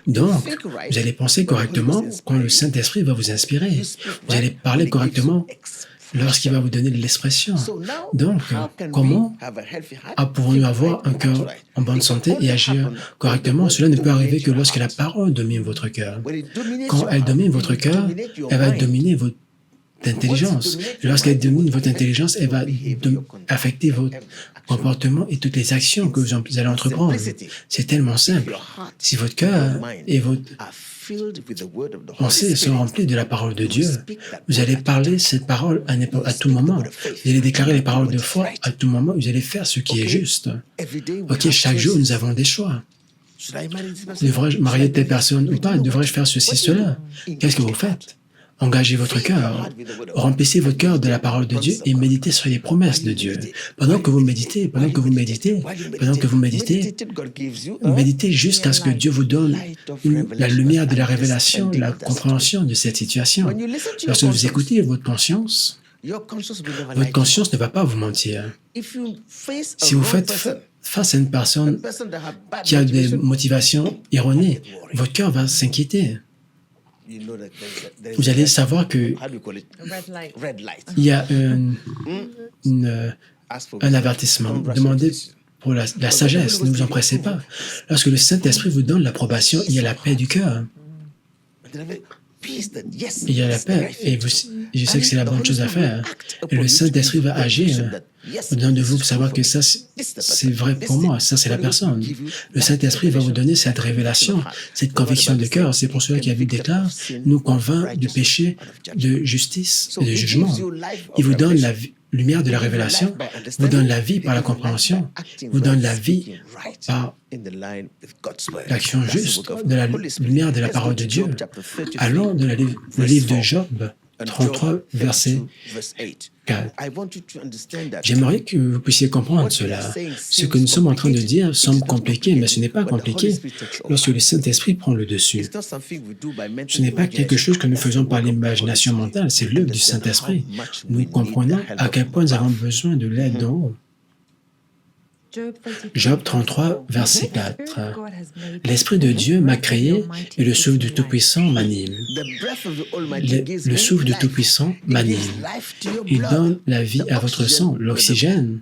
Donc, vous allez penser correctement quand le Saint-Esprit va vous inspirer. Vous allez parler correctement lorsqu'il va vous donner de l'expression. Donc, comment pouvons-nous avoir un cœur en bonne santé et agir correctement? Cela ne peut arriver que lorsque la parole domine votre cœur. Quand elle domine votre cœur, elle va dominer votre intelligence. Lorsqu'elle domine votre intelligence, elle va affecter votre comportement et toutes les actions que vous allez entreprendre. C'est tellement simple. Si votre cœur et votre pensée sont remplis de la parole de Dieu, vous allez parler cette parole à tout moment. Vous allez déclarer les paroles de foi à tout moment. Vous allez faire ce qui est juste. Ok, chaque jour, nous avons des choix. Devrais-je marier telle personne ou pas? Devrais-je faire ceci, cela? Qu'est-ce que vous faites? Engagez votre cœur, remplissez votre cœur de la parole de Dieu et méditez sur les promesses de Dieu. Pendant que vous méditez, méditez jusqu'à ce que Dieu vous donne la lumière de la révélation, la compréhension de cette situation. Lorsque vous écoutez votre conscience ne va pas vous mentir. Si vous faites face à une personne qui a des motivations erronées, votre cœur va s'inquiéter. Vous allez savoir qu'il y a un avertissement. Demandez pour la sagesse, ne vous empressez pas. Lorsque le Saint-Esprit vous donne l'approbation, il y a la paix du cœur. Il y a la paix, et je sais que c'est la bonne chose à faire. Et le Saint-Esprit va agir au-dedans de vous pour savoir que ça, c'est vrai pour moi, ça, c'est la personne. Le Saint-Esprit va vous donner cette révélation, cette conviction de cœur. C'est pour cela qu'il y a vu déclare, nous convainc du péché, de justice et de jugement. Il vous donne la lumière de la révélation, vous donne la vie par la compréhension, vous donne la vie par l'action juste de la lumière de la parole de Dieu. Allons dans le livre de Job 33, verset 4. J'aimerais que vous puissiez comprendre cela. Ce que nous sommes en train de dire semble compliqué, mais ce n'est pas compliqué lorsque le Saint-Esprit prend le dessus. Ce n'est pas quelque chose que nous faisons par l'imagination mentale, c'est l'œuvre du Saint-Esprit. Nous comprenons à quel point nous avons besoin de l'aide d'en haut. Job 33, verset 4. L'Esprit de Dieu m'a créé et le souffle du Tout-Puissant m'anime. Le souffle du Tout-Puissant m'anime. Il donne la vie à votre sang, l'oxygène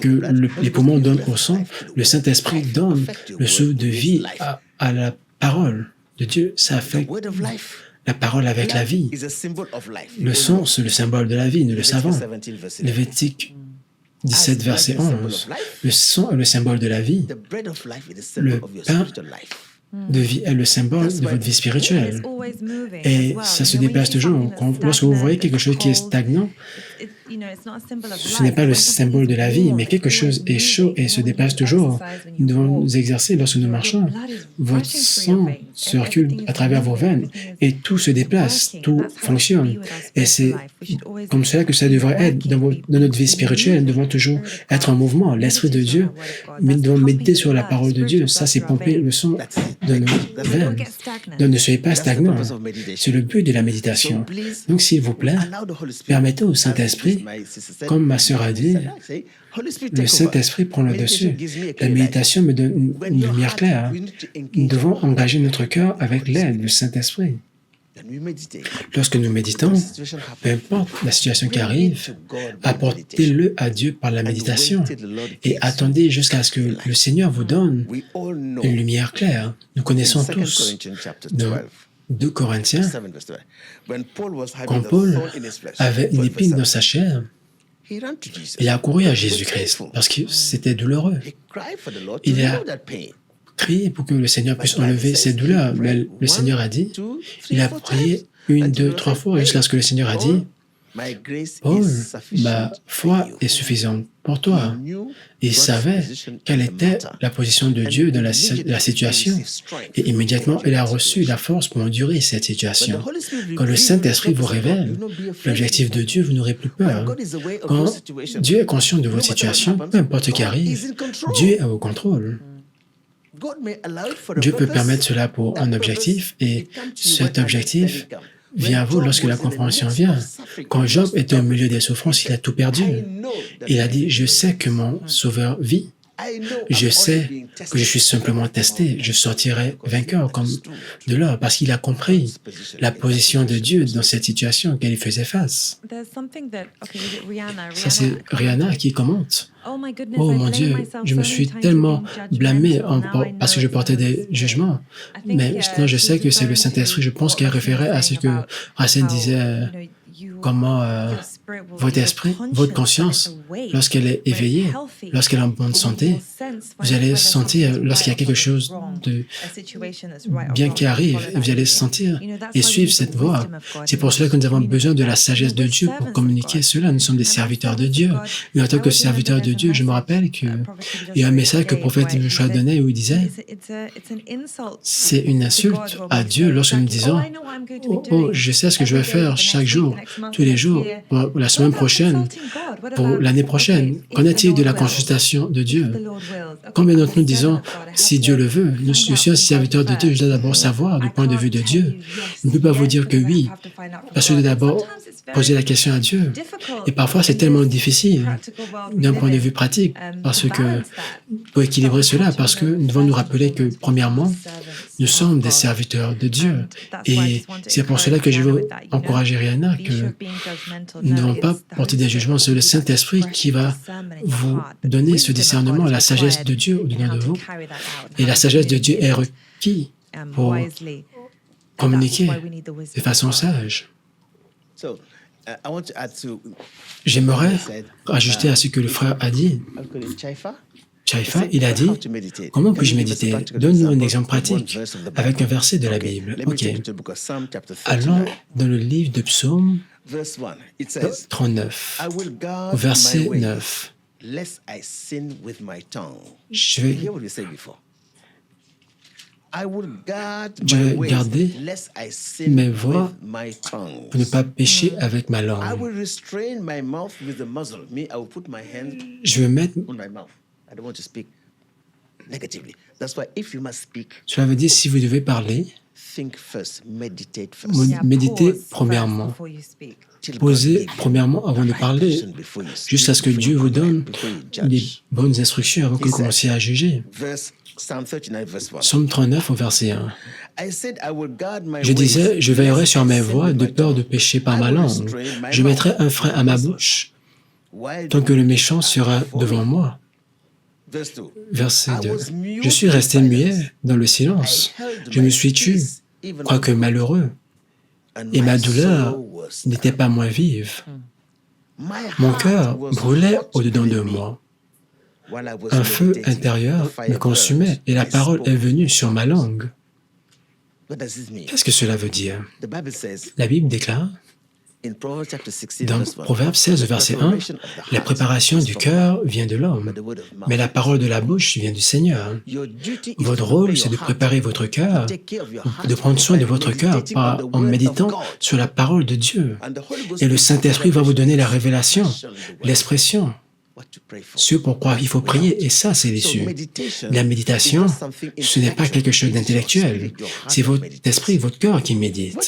que les poumons donnent au sang. Le Saint-Esprit donne le souffle de vie à la parole de Dieu. Ça affecte la parole avec la vie. Le sang, c'est le symbole de la vie, nous le savons. Lévitique 17, verset 11. Le sang est le symbole de la vie. Le pain de vie est le symbole de votre vie spirituelle. Et ça se déplace toujours. Lorsque vous voyez quelque chose qui est stagnant, ce n'est pas le symbole de la vie, mais quelque chose est chaud et se déplace toujours. Nous devons nous exercer lorsque nous marchons. Votre sang circule à travers vos veines et tout se déplace, tout fonctionne. Et c'est comme cela que ça devrait être dans notre vie spirituelle. Nous devons toujours être en mouvement. L'Esprit de Dieu, nous devons méditer sur la parole de Dieu. Ça, c'est pomper le sang de nos veines. Donc, ne soyez pas stagnants. C'est le but de la méditation. Donc, s'il vous plaît, permettez au Saint-Esprit, comme ma sœur a dit, le Saint-Esprit prend le dessus. La méditation me donne une lumière claire. Nous devons engager notre cœur avec l'aide du Saint-Esprit. Lorsque nous méditons, peu importe la situation qui arrive, apportez-le à Dieu par la méditation et attendez jusqu'à ce que le Seigneur vous donne une lumière claire. Nous connaissons tous dans 2 Corinthiens, quand Paul avait une épine dans sa chair, il a couru à Jésus-Christ parce que c'était douloureux. Il a crié pour que le Seigneur puisse enlever ses douleurs, mais le Seigneur a dit, il a prié 1, 2, 3 fois jusqu'à ce que le Seigneur a dit, Paul, ma foi est suffisante pour toi. Il savait quelle était la position de Dieu dans la situation et immédiatement il a reçu la force pour endurer cette situation. Quand le Saint-Esprit vous révèle l'objectif de Dieu, vous n'aurez plus peur. Quand Dieu est conscient de votre situation, peu importe ce qui arrive, Dieu est au contrôle. Dieu peut permettre cela pour un objectif et cet objectif vient à vous lorsque la compréhension vient. Quand Job était au milieu des souffrances, il a tout perdu. Il a dit, je sais que mon Sauveur vit. Je sais que je suis simplement testé. Je sortirai vainqueur comme de l'or parce qu'il a compris la position de Dieu dans cette situation auquel il faisait face. Ça, c'est Rihanna qui commente. Oh mon Dieu, je me suis tellement blâmé parce que je portais des jugements. Mais maintenant, je sais que c'est le Saint-Esprit. Je pense qu'il référait à ce que Racine disait, comment votre esprit, votre conscience, lorsqu'elle est éveillée, lorsqu'elle est en bonne santé, vous allez sentir lorsqu'il y a quelque chose de bien qui arrive, vous allez sentir et suivre cette voie. C'est pour cela que nous avons besoin de la sagesse de Dieu pour communiquer cela. Nous sommes des serviteurs de Dieu. Et en tant que serviteurs de Dieu, je me rappelle qu'il y a un message que le prophète Joshua donnait où il disait, c'est une insulte à Dieu lorsque nous disons, oh, je sais ce que je vais faire chaque jour, tous les jours, pour la semaine prochaine, pour l'année prochaine. Qu'en est-il de la consultation de Dieu? Combien d'entre nous disons, si Dieu le veut, je suis un serviteur de Dieu, je dois d'abord savoir du point de vue de Dieu. Je ne peux pas vous dire que oui, parce que je dois d'abord poser la question à Dieu. Et parfois, c'est tellement difficile d'un point de vue pratique, parce que pour équilibrer cela, parce que nous devons nous rappeler que, premièrement, nous sommes des serviteurs de Dieu. Et c'est pour cela que je veux encourager Rihanna que nous ne devons pas porter des jugements. C'est le Saint-Esprit qui va vous donner ce discernement, la sagesse de Dieu au-dedans de vous. Et la sagesse de Dieu est requise pour communiquer de façon sage. J'aimerais ajouter à ce que le frère a dit. Chaifa, il a dit, comment puis-je méditer? Donne-nous un exemple pratique avec un verset de la Bible. OK. Allons dans le livre de Psaume 39, au verset 9. Je vais garder mes voix pour ne pas pécher avec ma langue. Je vais mettre... Cela veut dire, si vous devez parler, Méditez premièrement. Posez premièrement avant de parler, jusqu'à ce que Dieu vous donne les bonnes instructions avant que vous commenciez à juger. Psaume 39 au verset 1. Je disais, je veillerai sur mes voies de peur de pécher par ma langue. Je mettrai un frein à ma bouche tant que le méchant sera devant moi. Verset 2. Je suis resté muet dans le silence. Je me suis tu, quoique malheureux, et ma douleur n'était pas moins vive. Mon cœur brûlait au-dedans de moi. Un feu intérieur me consumait et la parole est venue sur ma langue. Qu'est-ce que cela veut dire? La Bible déclare, dans Proverbe 16, verset 1, « La préparation du cœur vient de l'homme, mais la parole de la bouche vient du Seigneur. » Votre rôle, c'est de préparer votre cœur, de prendre soin de votre cœur en méditant sur la parole de Dieu. Et le Saint-Esprit va vous donner la révélation, l'expression, ce pourquoi il faut prier, et ça, c'est l'issue. La méditation, ce n'est pas quelque chose d'intellectuel, c'est votre esprit, votre cœur qui médite.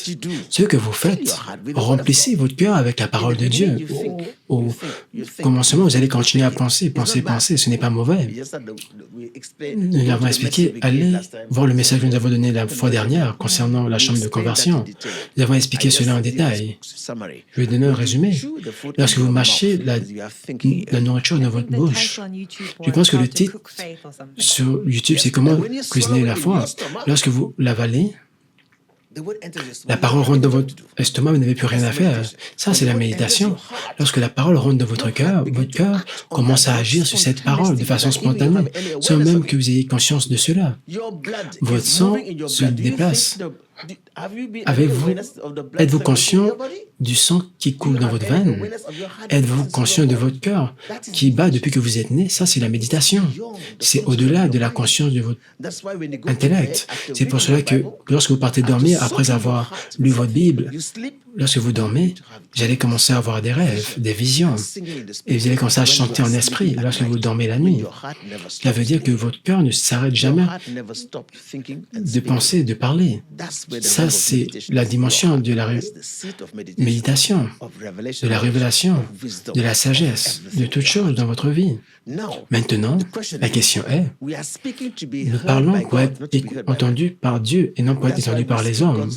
Ce que vous faites, remplissez votre cœur avec la parole de Dieu. Au commencement, vous allez continuer à penser, ce n'est pas mauvais. Nous l'avons expliqué, allez voir le message que nous avons donné la fois dernière concernant la chambre de conversion. Nous avons expliqué cela en détail. Je vais donner un résumé. Lorsque vous mâchez la nourriture dans votre bouche, je pense que le titre sur YouTube, c'est comment cuisiner la foi. Lorsque vous l'avalez, la parole rentre dans votre estomac, vous n'avez plus rien à faire. Ça, c'est la méditation. Lorsque la parole rentre dans votre cœur commence à agir sur cette parole de façon spontanée, sans même que vous ayez conscience de cela. Votre sang se déplace. Êtes-vous conscient du sang qui coule dans votre veine? Êtes-vous conscient de votre cœur qui bat depuis que vous êtes né? Ça, c'est la méditation. C'est au-delà de la conscience de votre intellect. C'est pour cela que lorsque vous partez dormir, après avoir lu votre Bible, lorsque vous dormez, vous allez commencer à avoir des rêves, des visions, et vous allez commencer à chanter en esprit lorsque vous dormez la nuit. Cela veut dire que votre cœur ne s'arrête jamais de penser, de parler. Ça, c'est la dimension de la méditation, de la révélation, de la sagesse, de toutes choses dans votre vie. Maintenant, la question est, nous parlons pour être entendus par Dieu et non pour être entendus par les hommes.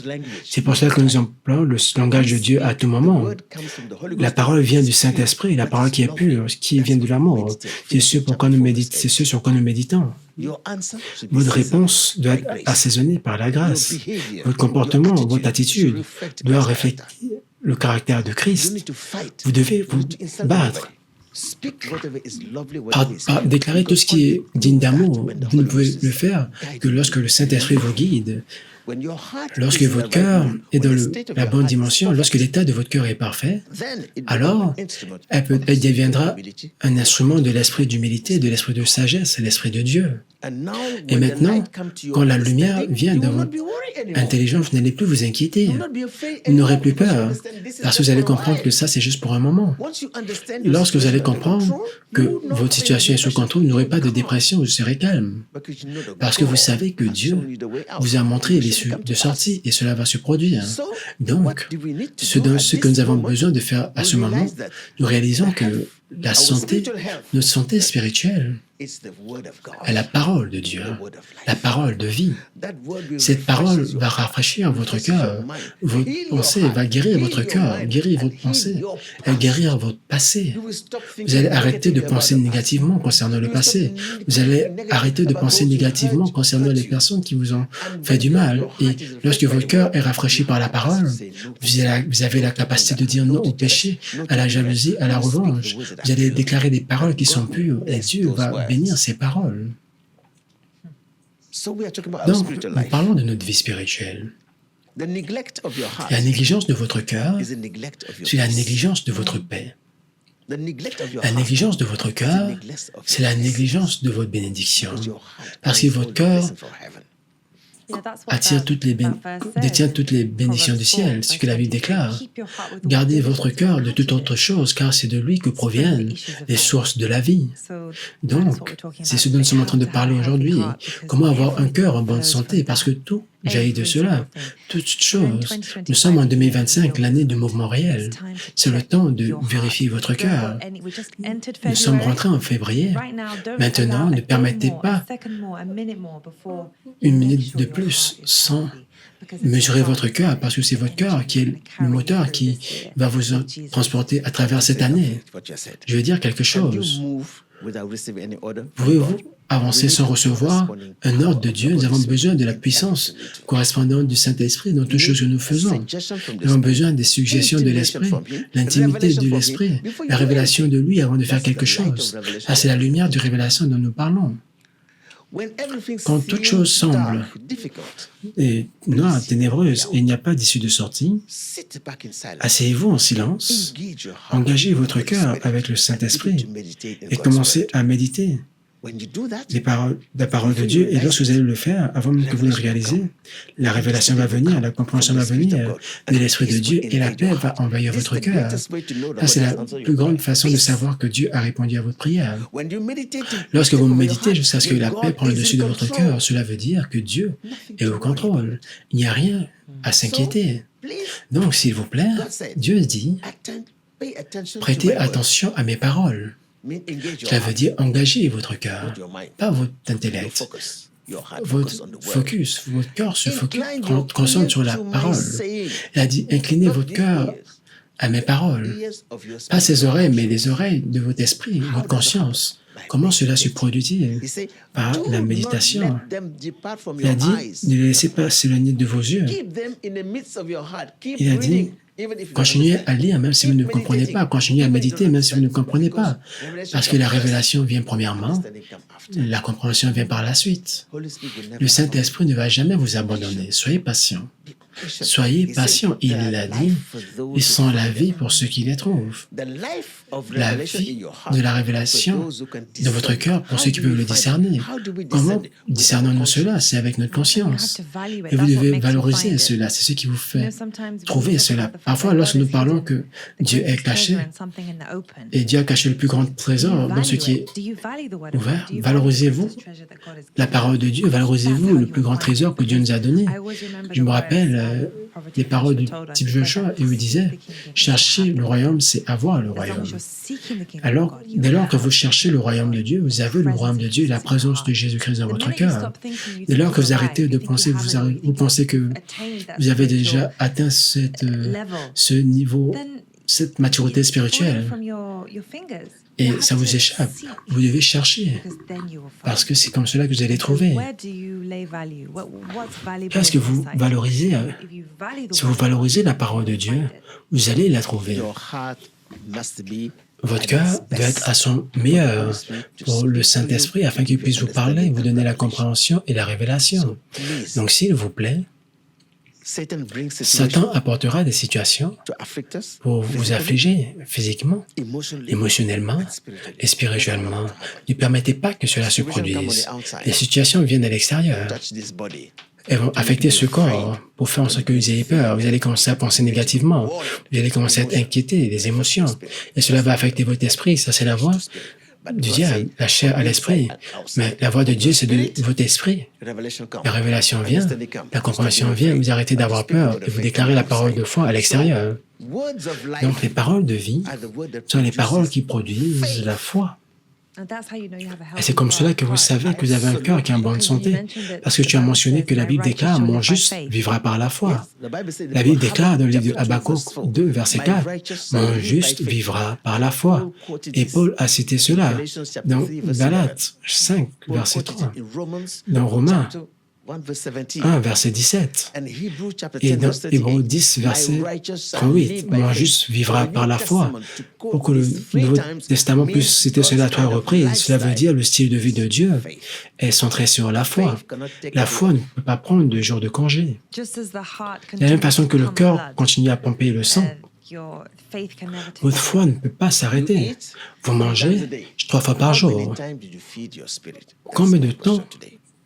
C'est pour cela que nous employons le langage de Dieu à tout moment. La parole vient du Saint-Esprit, la parole qui est pure, qui vient de l'amour. C'est ce sur quoi nous méditons. Votre réponse doit être assaisonnée par la grâce. Votre comportement, votre attitude doit refléter le caractère de Christ. Vous devez vous battre. Déclarer tout ce qui est digne d'amour. Vous ne pouvez le faire que lorsque le Saint-Esprit vous guide. Lorsque votre cœur est dans la bonne dimension, lorsque l'état de votre cœur est parfait, alors elle deviendra un instrument de l'esprit d'humilité, de l'esprit de sagesse, l'esprit de Dieu. Et maintenant, quand la lumière vient dans votre intelligence, vous n'allez plus vous inquiéter. Vous n'aurez plus peur, parce que vous allez comprendre que ça, c'est juste pour un moment. Lorsque vous allez comprendre que votre situation est sous contrôle, vous n'aurez pas de dépression, vous serez calme. Parce que vous savez que Dieu vous a montré l'issue de sortie et cela va se produire. Donc, ce que nous avons besoin de faire à ce moment, nous réalisons que la santé, notre santé spirituelle, est la parole de Dieu, la parole de vie. Cette parole va rafraîchir votre cœur. Votre pensée va guérir votre cœur, guérir votre pensée, et guérir votre passé. Vous allez arrêter de penser négativement concernant le passé. Vous allez arrêter de penser négativement concernant les personnes qui vous ont fait du mal. Et lorsque votre cœur est rafraîchi par la parole, vous avez la capacité de dire non au péché, à la jalousie, à la revanche. Vous allez déclarer des paroles qui sont pures et Dieu va bénir ces paroles. Donc, nous parlons de notre vie spirituelle. La négligence de votre cœur, c'est la négligence de votre paix. La négligence de votre cœur, c'est la négligence de votre bénédiction. Parce que votre cœur détient toutes les bénédictions du ciel, ce que la Bible déclare. Gardez votre cœur de toute autre chose, car c'est de lui que proviennent les sources de la vie. Donc, c'est ce dont nous sommes en train de parler aujourd'hui. Comment avoir un cœur en bonne santé, parce que tout jaillit de cela. Toutes choses. Nous sommes en 2025, l'année du mouvement réel. C'est le temps de vérifier votre cœur. Nous sommes rentrés en février. Maintenant, ne permettez pas une minute de plus sans mesurer votre cœur, parce que c'est votre cœur qui est le moteur qui va vous transporter à travers cette année. Je vais dire quelque chose. Pouvez-vous avancer sans recevoir un ordre de Dieu? Nous avons besoin de la puissance correspondante du Saint-Esprit dans toutes choses que nous faisons. Nous avons besoin des suggestions de l'Esprit, l'intimité de l'Esprit, la révélation de lui avant de faire quelque chose. Ça, c'est la lumière de révélation dont nous parlons. Quand toute chose semble noire, ténébreuse, et il n'y a pas d'issue de sortie, asseyez-vous en silence, engagez votre cœur avec le Saint-Esprit et commencez à méditer la parole de Dieu. Et lorsque vous allez le faire, avant même que vous le réalisez, la révélation va venir, la compréhension va venir de l'Esprit de Dieu et la paix va envahir votre cœur. Ça, c'est la plus grande façon de savoir que Dieu a répondu à votre prière. Lorsque vous méditez jusqu'à ce que la paix prenne le dessus de votre cœur, cela veut dire que Dieu est au contrôle. Il n'y a rien à s'inquiéter. Donc, s'il vous plaît, Dieu dit, prêtez attention à mes paroles. Cela veut dire engager votre cœur, pas votre intellect. Votre focus, votre cœur se concentre sur la parole. Il a dit, inclinez votre cœur à mes paroles. Pas ses oreilles, mais les oreilles de votre esprit, votre conscience. Comment cela se produit-il? Par la méditation. Il a dit, ne les laissez pas s'éloigner de vos yeux. Il a dit, continuez à lire même si vous ne comprenez pas, continuez à méditer même si vous ne comprenez pas. Parce que la révélation vient premièrement, la compréhension vient par la suite. Le Saint-Esprit ne va jamais vous abandonner. Soyez patient. Soyez patient, il l'a dit, ils sont la vie pour ceux qui les trouvent. La vie de la révélation de votre cœur pour ceux qui peuvent le discerner. Comment discernons-nous cela? C'est avec notre conscience. Et vous devez valoriser cela, c'est ce qui vous fait trouver cela. Parfois, lorsque nous parlons que Dieu est caché, et Dieu a caché le plus grand trésor dans ce qui est ouvert, valorisez-vous la parole de Dieu, valorisez-vous le plus grand trésor que Dieu nous a donné. Je me rappelle les paroles du type Joshua, et où il disait, chercher le royaume, c'est avoir le royaume. Alors, dès lors que vous cherchez le royaume de Dieu, vous avez le royaume de Dieu et la présence de Jésus-Christ dans votre cœur. Dès lors que vous arrêtez de penser, vous pensez que vous avez déjà atteint ce niveau, cette maturité spirituelle, et ça vous échappe. Vous devez chercher, parce que c'est comme cela que vous allez trouver. Qu'est-ce que vous valorisez? Si vous valorisez la parole de Dieu, vous allez la trouver. Votre cœur doit être à son meilleur pour le Saint-Esprit afin qu'il puisse vous parler, vous donner la compréhension et la révélation. Donc, s'il vous plaît, Satan apportera des situations pour vous affliger physiquement, émotionnellement et spirituellement. Ne permettez pas que cela se produise. Les situations viennent de l'extérieur. Elles vont affecter ce corps pour faire en sorte que vous ayez peur. Vous allez commencer à penser négativement. Vous allez commencer à être inquiété des émotions. Et cela va affecter votre esprit. Ça, c'est la voix du diable, la chair à l'esprit. Mais la voix de Dieu, c'est de votre esprit. La révélation vient, la compréhension vient, vous arrêtez d'avoir peur et vous déclarez la parole de foi à l'extérieur. Donc, les paroles de vie sont les paroles qui produisent la foi. Et c'est comme cela que vous savez que vous avez un cœur qui est en bonne santé, parce que tu as mentionné que la Bible déclare « Mon juste vivra par la foi ». La Bible déclare dans le livre de Habakkuk 2, verset 4, « Mon juste vivra par la foi ». Et Paul a cité cela dans Galates 5, verset 3, dans Romains 1, verset 17, et dans Hébreux 10, verset 38, « Mon juste vivra par la foi ». Pour que le Nouveau Testament puisse citer cela à trois reprises, cela veut dire le style de vie de Dieu est centré sur la foi. La foi ne peut pas prendre de jours de congé. De la même façon que le cœur continue à pomper le sang, votre foi ne peut pas s'arrêter. Vous mangez 3 fois par jour.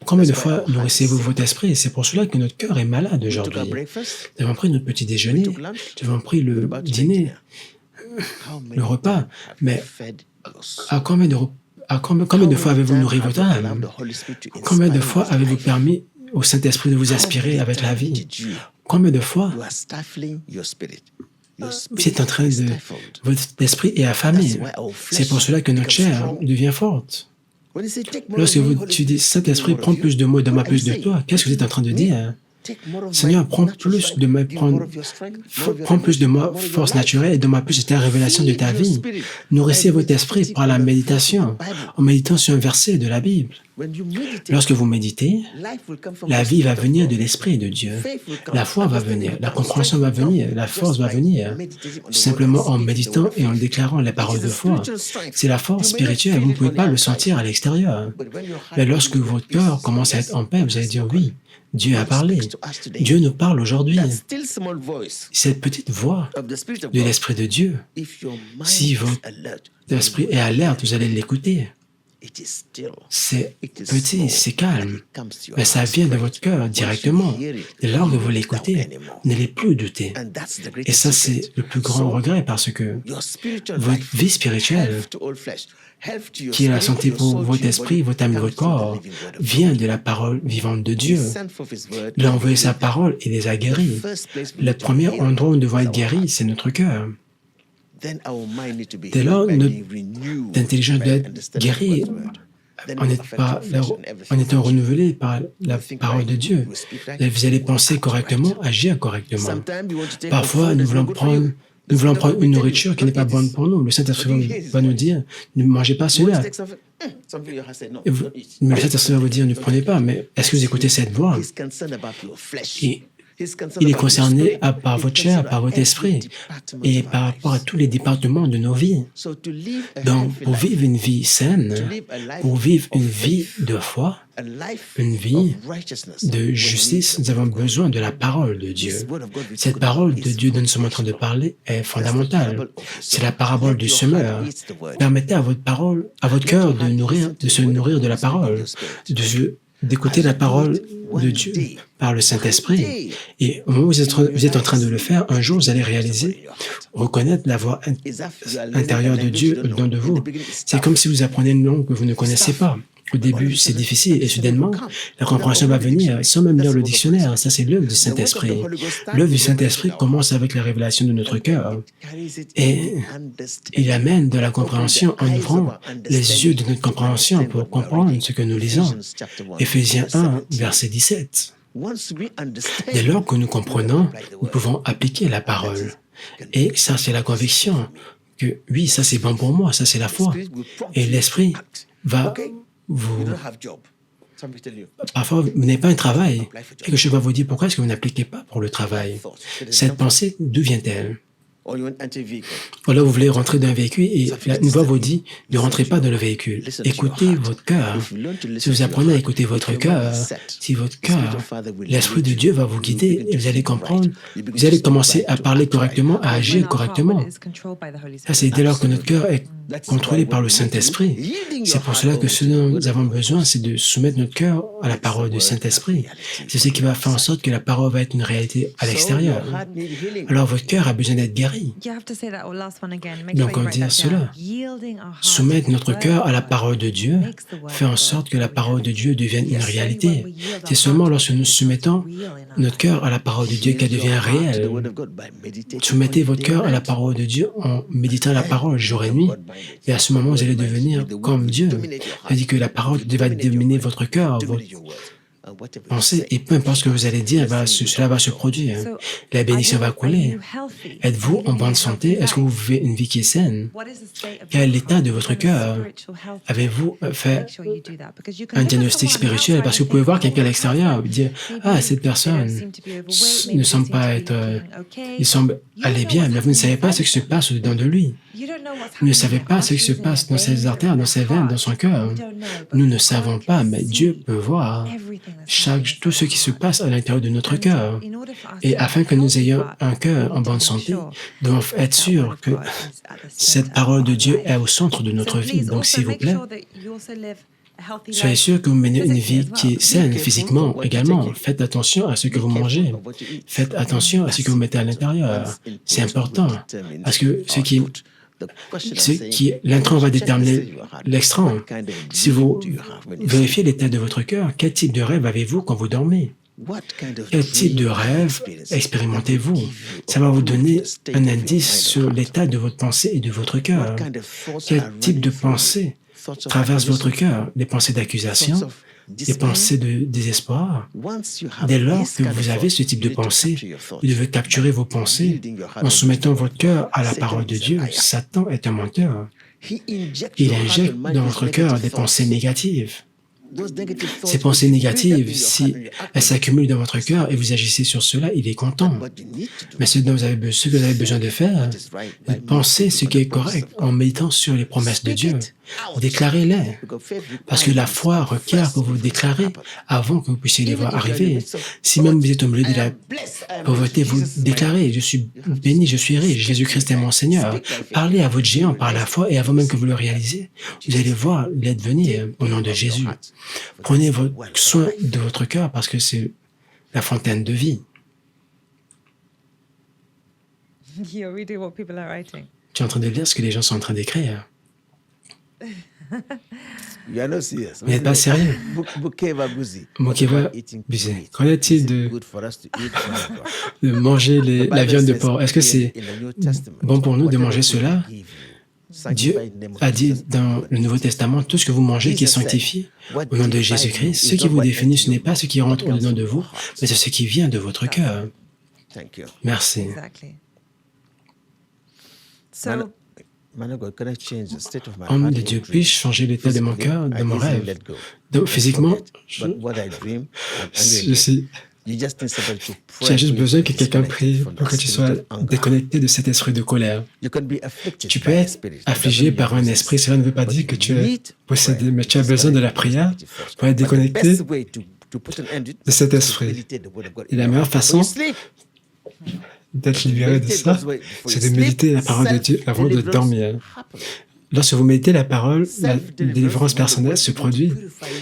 Combien de fois nourrissez-vous votre esprit? C'est pour cela que notre cœur est malade aujourd'hui. Nous avons pris notre petit déjeuner, nous avons pris le dîner, le repas, mais combien de fois avez-vous nourri votre âme? Combien de fois avez-vous permis au Saint-Esprit de vous aspirer avec la vie. Combien de fois vous êtes en train de... Votre esprit est affamé. C'est pour cela que notre chair devient forte. Lorsque tu dis, Saint-Esprit, prends plus de moi, donne-moi plus de toi, qu'est-ce que vous êtes en train de dire? Seigneur, prends plus de moi, force naturelle, et donne-moi plus de ta révélation de ta vie. Nourrissez votre esprit par la méditation, en méditant sur un verset de la Bible. Lorsque vous méditez, la vie va venir de l'Esprit de Dieu. La foi va venir, la compréhension va venir, la force va venir. Simplement en méditant et en déclarant les paroles de foi. C'est la force spirituelle, vous ne pouvez pas le sentir à l'extérieur. Mais lorsque votre cœur commence à être en paix, vous allez dire oui. Dieu a parlé. Dieu nous parle aujourd'hui. Cette petite voix de l'Esprit de Dieu, si votre esprit est alerte, vous allez l'écouter. C'est petit, c'est calme, mais ça vient de votre cœur directement. Et lors que vous l'écoutez, n'allez plus douter. Et ça, c'est le plus grand regret parce que votre vie spirituelle, qui est la santé pour votre esprit, votre âme et votre corps, vient de la parole vivante de Dieu. Il a envoyé sa parole et les a guéris. Le premier endroit où nous devons être guéris, c'est notre cœur. Dès lors, notre intelligence doit être guérie en étant renouvelée par la parole de Dieu. Vous allez penser correctement, agir correctement. Parfois, nous voulons prendre une nourriture qui n'est pas bonne pour nous. Le Saint-Esprit va nous dire, ne mangez pas cela. Mais le Saint-Esprit va vous dire, ne prenez pas. Mais est-ce que vous écoutez cette voix? Il est concerné par votre chair, par votre esprit et par rapport à tous les départements de nos vies. Donc, pour vivre une vie saine, pour vivre une vie de foi, une vie de justice, nous avons besoin de la parole de Dieu. Cette parole de Dieu dont nous sommes en train de parler est fondamentale. C'est la parabole du semeur. Permettez à votre cœur de se nourrir de la parole, d'écouter la parole de Dieu par le Saint-Esprit. Et au moment où vous êtes en train de le faire, un jour, vous allez réaliser, reconnaître la voix intérieure de Dieu dans de vous. C'est comme si vous apprenez une langue que vous ne connaissez pas. Au début, c'est difficile et soudainement, la compréhension va venir sans même lire le dictionnaire. Ça, c'est l'œuvre du Saint-Esprit. L'œuvre du Saint-Esprit commence avec la révélation de notre cœur et il amène de la compréhension en ouvrant les yeux de notre compréhension pour comprendre ce que nous lisons. Éphésiens 1, verset 17. Dès lors que nous comprenons, nous pouvons appliquer la parole. Et ça, c'est la conviction que oui, ça c'est bon pour moi, ça c'est la foi. Et l'Esprit va parfois, vous n'avez pas un travail. Quelque chose va vous dire, pourquoi est-ce que vous n'appliquez pas pour le travail? Cette pensée, d'où vient-elle? Ou là, vous voulez rentrer dans un véhicule et une voix vous dit, ne rentrez pas dans le véhicule. Écoutez votre cœur. Si vous apprenez à écouter votre cœur, si votre cœur, l'Esprit de Dieu va vous guider et vous allez comprendre, vous allez commencer à parler correctement, à agir correctement. Ça, c'est dès lors que notre cœur est contrôlé par le Saint-Esprit. C'est pour cela que ce dont nous avons besoin, c'est de soumettre notre cœur à la parole du Saint-Esprit. C'est ce qui va faire en sorte que la parole va être une réalité à l'extérieur. Alors, votre cœur a besoin d'être guéri. Donc, on dit cela. Soumettre notre cœur à la parole de Dieu fait en sorte que la parole de Dieu devienne une réalité. C'est seulement lorsque nous soumettons notre cœur à la parole de Dieu qu'elle devient réelle. Soumettez votre cœur à la parole de Dieu en méditant la parole jour et nuit. Et à ce moment, vous allez devenir comme Dieu. C'est-à-dire que la parole va dominer votre cœur, votre pensée, et peu importe ce que vous allez dire, cela va se produire. La bénédiction va couler. Êtes-vous en bonne santé? Est-ce que vous vivez une vie qui est saine? Quel est l'état de votre cœur? Avez-vous fait un diagnostic spirituel? Parce que vous pouvez voir quelqu'un à l'extérieur et dire, ah, cette personne ne semble pas être... il semble aller bien, mais vous ne savez pas ce qui se passe au-dedans de lui. Vous ne savez pas ce qui se passe dans ses artères, dans ses veines, dans son cœur. Nous ne savons pas, mais Dieu peut voir tout ce qui se passe à l'intérieur de notre cœur. Et afin que nous ayons un cœur en bonne santé, nous devons être sûrs que cette parole de Dieu est au centre de notre vie. Donc, s'il vous plaît, soyez sûr que vous menez une vie qui est saine physiquement également. Faites attention à ce que vous mangez. Faites attention à ce que vous mettez à l'intérieur. C'est important parce que l'intrant va déterminer l'extrême. Si vous vérifiez l'état de votre cœur, quel type de rêve avez-vous quand vous dormez? Quel type de rêve expérimentez-vous? Ça va vous donner un indice sur l'état de votre pensée et de votre cœur. Quel type de pensée traverse votre cœur? Des pensées d'accusation, des pensées de désespoir? Dès lors que vous avez ce type de pensée, vous devez capturer vos pensées en soumettant votre cœur à la parole de Dieu. Satan est un menteur. Il injecte dans votre cœur des pensées négatives. Ces pensées négatives, si elles s'accumulent dans votre cœur et vous agissez sur cela, il est content. Mais ce que vous avez besoin de faire, c'est de penser ce qui est correct en méditant sur les promesses de Dieu. Déclarez-les. Parce que la foi requiert que vous déclarez avant que vous puissiez les voir arriver. Si même vous êtes au milieu de la pauvreté, vous déclarez, je suis béni, je suis riche, Jésus-Christ est mon Seigneur. Parlez à votre géant par la foi et avant même que vous le réalisez, vous allez voir l'aide venir au nom de Jésus. Prenez soin de votre cœur parce que c'est la fontaine de vie. Tu es en train de lire ce que les gens sont en train d'écrire. Vous n'êtes pas sérieux. Mukeva Buzi. Qu'en est-il de manger la viande de porc? Est-ce que c'est bon pour nous de manger cela? Dieu a dit dans le Nouveau Testament, tout ce que vous mangez qui est sanctifié au nom de Jésus-Christ, ce qui vous définit, ce n'est pas ce qui rentre au-dedans de vous, mais c'est ce qui vient de votre cœur. Merci. Homme de Dieu, puis-je changer l'état de mon cœur, de mon rêve? Donc, physiquement, j'ai juste besoin que quelqu'un prie pour que tu sois déconnecté de cet esprit de colère. Tu peux être affligé par un esprit, cela ne veut pas dire que tu es possédé, mais tu as besoin de la prière pour être déconnecté de cet esprit. Et la meilleure façon d'être libéré de ça, c'est de méditer la parole de Dieu avant de dormir. Lorsque vous méditez la parole, la délivrance personnelle se produit.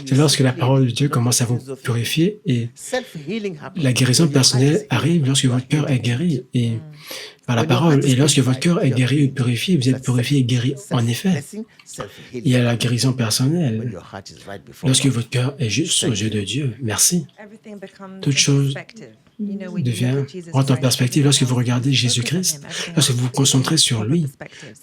C'est lorsque la parole de Dieu commence à vous purifier et la guérison personnelle arrive lorsque votre cœur est guéri et par la parole. Et lorsque votre cœur est guéri et purifié, vous êtes purifié et guéri en effet. Il y a la guérison personnelle. Lorsque votre cœur est juste aux yeux de Dieu, merci. Toute chose rentre en perspective lorsque vous regardez Jésus-Christ, lorsque vous vous concentrez sur lui.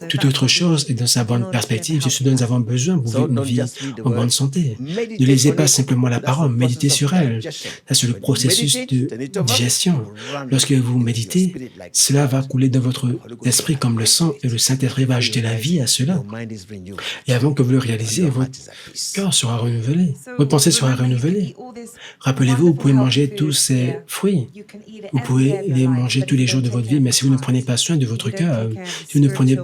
Toute autre chose est dans sa bonne perspective. C'est ce dont nous avons besoin pour vivre une vie en bonne santé. Ne lisez pas simplement la parole, méditez sur elle. C'est le processus de digestion. Lorsque vous méditez, cela va couler dans votre esprit comme le sang et le Saint-Esprit va ajouter la vie à cela. Et avant que vous le réalisiez, votre cœur sera renouvelé, votre pensée sera renouvelée. Rappelez-vous, vous pouvez manger tous ces fruits. Vous pouvez les manger tous les jours de votre vie, mais si vous ne prenez pas soin de votre cœur, si vous ne prenez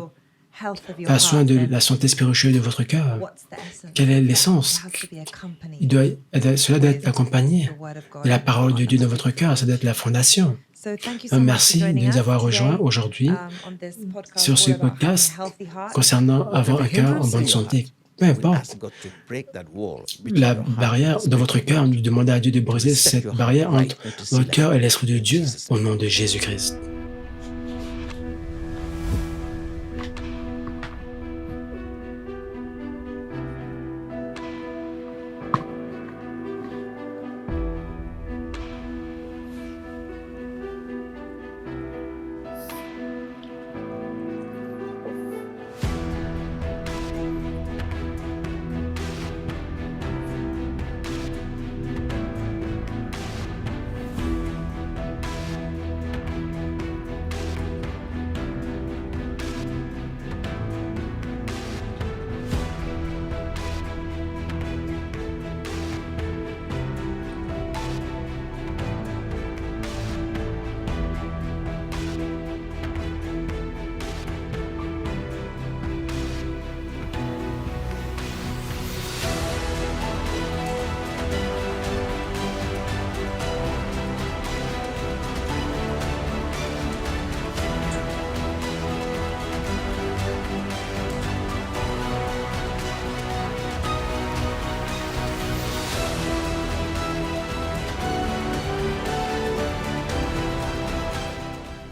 pas soin de la santé spirituelle de votre cœur, quelle est l'essence? Cela doit être accompagné de la parole de Dieu dans votre cœur, ça doit être la fondation. Merci de nous avoir rejoints aujourd'hui sur ce podcast concernant avoir un cœur en bonne santé. Peu importe la barrière dans votre cœur, nous demandez à Dieu de briser cette barrière entre votre cœur et l'Esprit de Dieu au nom de Jésus-Christ.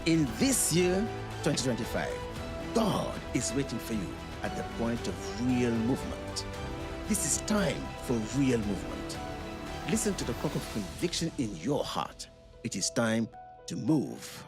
In this year, 2025, God is waiting for you at the point of real movement. This is time for real movement. Listen to the clock of conviction in your heart. It is time to move.